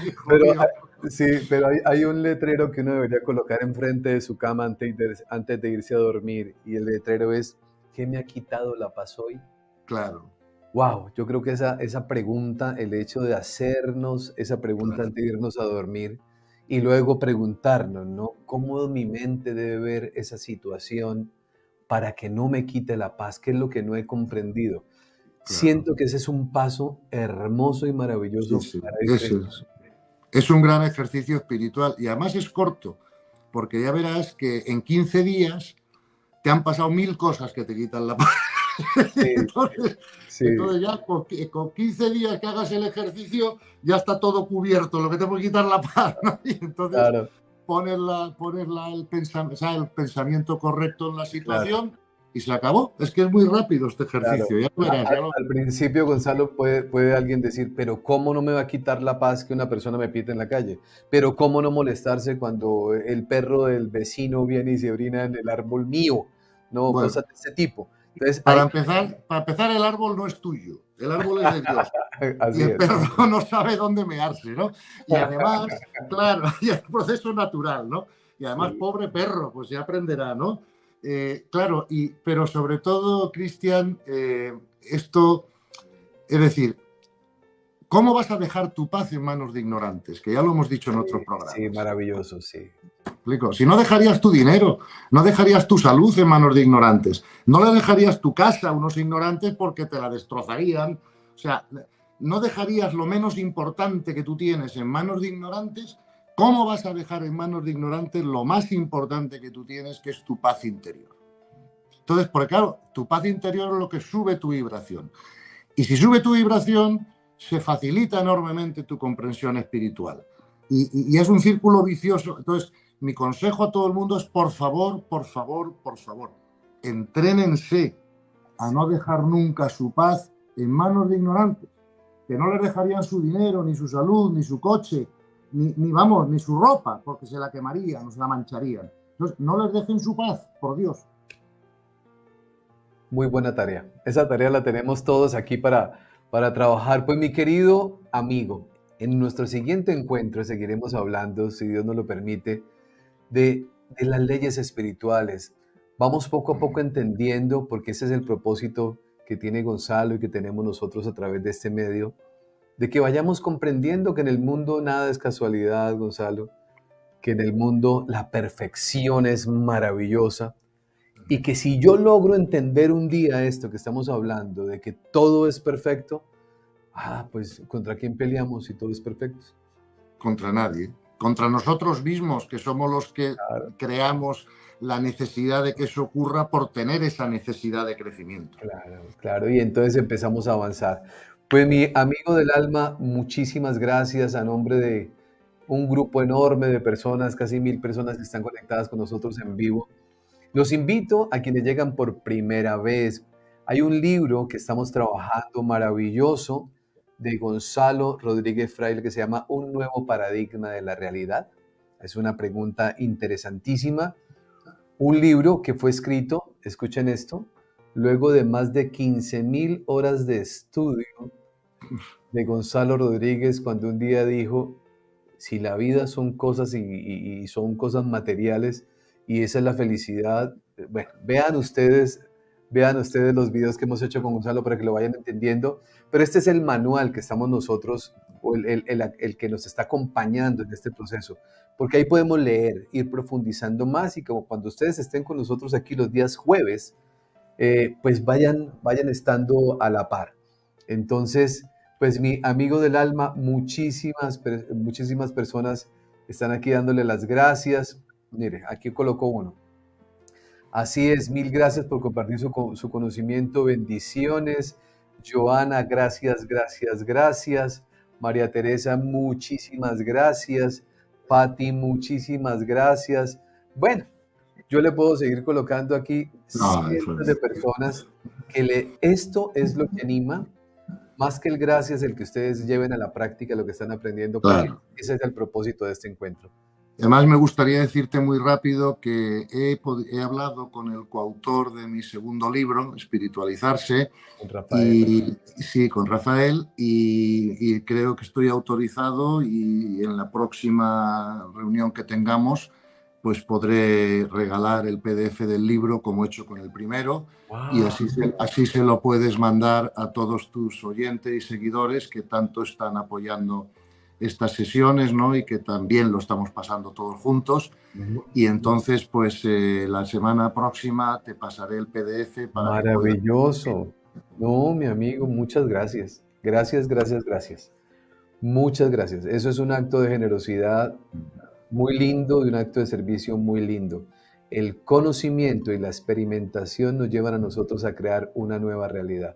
Hijo Pero mío. Sí, pero hay un letrero que uno debería colocar enfrente de su cama antes de irse a dormir, y el letrero es: ¿qué me ha quitado la paz hoy? Claro, Wow, yo creo que esa pregunta, el hecho de hacernos esa pregunta claro, antes de irnos a dormir y luego preguntarnos, ¿no? ¿Cómo mi mente debe ver esa situación para que no me quite la paz? ¿Qué es lo que no he comprendido? claro. Siento que ese es un paso hermoso y Sí, maravilloso sí, para ir eso creciendo. es. Es un gran ejercicio espiritual y además es corto, porque ya verás que en 15 días te han pasado 1000 cosas que te quitan la paz. Sí, Entonces, sí, entonces ya con 15 días que hagas el ejercicio, ya está todo cubierto, lo que te puede quitar la paz, ¿no? Y entonces claro, o sea, el pensamiento correcto en la claro. situación y se acabó. Es que es muy rápido este Claro. ejercicio, ya lo verás, ya lo Al principio, Gonzalo, puede alguien decir, pero ¿cómo no me va a quitar la paz que una persona me pite en la calle? Pero ¿cómo no molestarse cuando el perro del vecino viene y se orina en el árbol mío? No, Bueno, cosas de ese tipo. Entonces, ahí, para empezar, el árbol no es tuyo, el árbol es de Dios. Y así el es. perro no sabe dónde mearse, ¿no? Y además, claro, y es un proceso natural, ¿no? Y además, Sí, pobre perro, pues ya aprenderá, ¿no? Claro, pero sobre todo, Cristian, esto, es decir, ¿cómo vas a dejar tu paz en manos de ignorantes? Que ya lo hemos dicho en otros sí, programas. maravilloso, sí. ¿Explico? Si no dejarías tu dinero, no dejarías tu salud en manos de ignorantes, no le dejarías tu casa a unos ignorantes porque te la destrozarían. O sea, no dejarías lo menos importante que tú tienes en manos de ignorantes. ¿Cómo vas a dejar en manos de ignorantes lo más importante que tú tienes, que es tu paz interior? Entonces, porque claro, tu paz interior es lo que sube tu vibración. Y si sube tu vibración, se facilita enormemente tu comprensión espiritual. Y es un círculo vicioso. Entonces, mi consejo a todo el mundo es, por favor, por favor, por favor, entrénense a no dejar nunca su paz en manos de ignorantes, que no les dejarían su dinero, ni su salud, ni su coche, vamos, ni su ropa, porque se la quemarían o se la mancharían. Entonces, no les dejen su paz, por Dios. Muy buena tarea. Esa tarea la tenemos todos aquí para trabajar. Pues mi querido amigo, en nuestro siguiente encuentro seguiremos hablando, si Dios nos lo permite, de las leyes espirituales. Vamos poco a poco entendiendo, porque ese es el propósito que tiene Gonzalo y que tenemos nosotros a través de este medio, de que vayamos comprendiendo que en el mundo nada es casualidad, Gonzalo, que en el mundo la perfección es maravillosa y que si yo logro entender un día esto que estamos hablando, de que todo es perfecto, pues ¿contra quién peleamos si todo es perfecto? Contra nadie, contra nosotros mismos, que somos los que Claro, creamos la necesidad de que eso ocurra por tener esa necesidad de crecimiento. claro, claro. Y entonces empezamos a avanzar. Pues mi amigo del alma, muchísimas gracias a nombre de un grupo enorme de personas, casi 1000 personas que están conectadas con nosotros en vivo. Los invito a quienes llegan por primera vez. Hay un libro que estamos trabajando maravilloso de Gonzalo Rodríguez Fraile que se llama Un nuevo paradigma de la realidad. Es una pregunta interesantísima. Un libro que fue escrito, escuchen esto, luego de más de 15.000 horas de estudio de Gonzalo Rodríguez, cuando un día dijo, si la vida son cosas y son cosas materiales y esa es la felicidad, bueno, vean ustedes los videos que hemos hecho con Gonzalo para que lo vayan entendiendo, pero este es el manual que estamos nosotros, o el que nos está acompañando en este proceso, porque ahí podemos leer, ir profundizando más y como cuando ustedes estén con nosotros aquí los días jueves, pues vayan estando a la par. Entonces, pues mi amigo del alma, muchísimas personas están aquí dándole las gracias. Mire, aquí colocó uno. Así es, mil gracias por compartir su conocimiento, bendiciones. Joana, gracias, gracias, gracias. María Teresa, muchísimas gracias. Patti, muchísimas gracias. Bueno, yo le puedo seguir colocando aquí No, eso cientos de personas esto es lo que anima, más que el gracias, el que ustedes lleven a la práctica lo que están aprendiendo, porque claro. ese es el propósito de este encuentro. Además, me gustaría decirte muy rápido que he hablado con el coautor de mi segundo libro, Espiritualizarse, Con Rafael. y sí, con Rafael, y creo que estoy autorizado y en la próxima reunión que tengamos, pues podré regalar el PDF del libro como he hecho con el primero, y Wow. así se lo puedes mandar a todos tus oyentes y seguidores que tanto están apoyando estas sesiones, ¿no? Y que también lo estamos pasando todos juntos. Y entonces, pues la semana próxima te pasaré el PDF para que puedas... Maravilloso. No, mi amigo, muchas gracias. Gracias, gracias, gracias. Muchas gracias. Eso es un acto de generosidad muy lindo y un acto de servicio muy lindo. El conocimiento y la experimentación nos llevan a nosotros a crear una nueva realidad,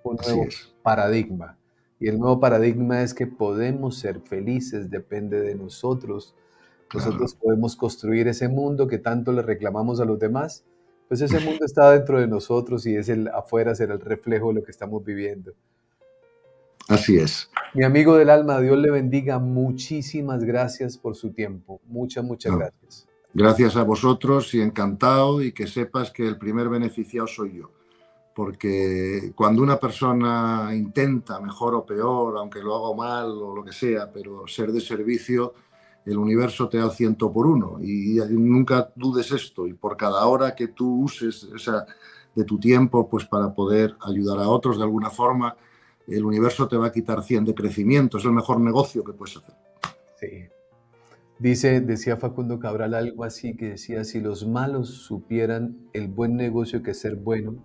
un Así nuevo es. paradigma. Y el nuevo paradigma es que podemos ser felices, depende de nosotros. Claro. Nosotros podemos construir ese mundo que tanto le reclamamos a los demás. Pues ese mundo está dentro de nosotros y es el afuera será el reflejo de lo que estamos viviendo. Así es. Mi amigo del alma, Dios le bendiga. Muchísimas gracias por su tiempo. Muchas, muchas No. gracias. Gracias a vosotros y encantado, y que sepas que el primer beneficiado soy yo. Porque cuando una persona intenta, mejor o peor, aunque lo haga mal o lo que sea, pero ser de servicio, el universo te da el 100 por 1. Y nunca dudes esto. Y por cada hora que tú uses de tu tiempo, pues para poder ayudar a otros de alguna forma, el universo te va a quitar 100 de crecimiento. Es el mejor negocio que puedes hacer. Sí. Decía Facundo Cabral algo así que decía, si los malos supieran el buen negocio que es ser bueno,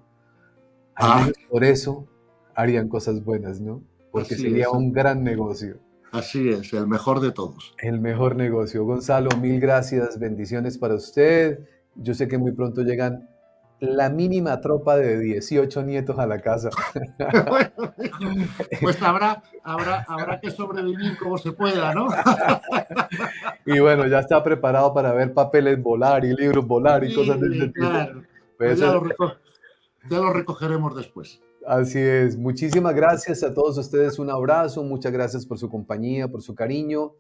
al Ah, menos por eso harían cosas buenas, ¿no? Porque así sería es. un gran negocio, Así es, el mejor de todos. el mejor negocio. Gonzalo, mil gracias, bendiciones para usted. Yo sé que muy pronto llegan la mínima tropa de 18 nietos a la casa. Bueno, pues habrá que sobrevivir como se pueda, ¿no? Y bueno, ya está preparado para ver papeles volar y libros volar y cosas de ese Sí, tipo. claro. Pues Pues ya lo recogeremos después. así es. Muchísimas gracias a todos ustedes. Un abrazo. Muchas gracias por su compañía, por su cariño.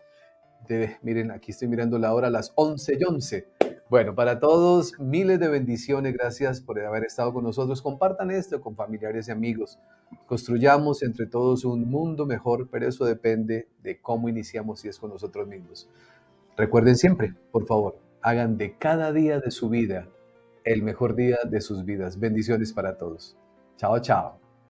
Miren, aquí estoy mirando la hora, las 11:11. Bueno, para todos, miles de bendiciones. Gracias por haber estado con nosotros. Compartan esto con familiares y amigos. Construyamos entre todos un mundo mejor, pero eso depende de cómo iniciamos y es con nosotros mismos. Recuerden siempre, por favor, hagan de cada día de su vida el mejor día de sus vidas. Bendiciones para todos. Chao, chao.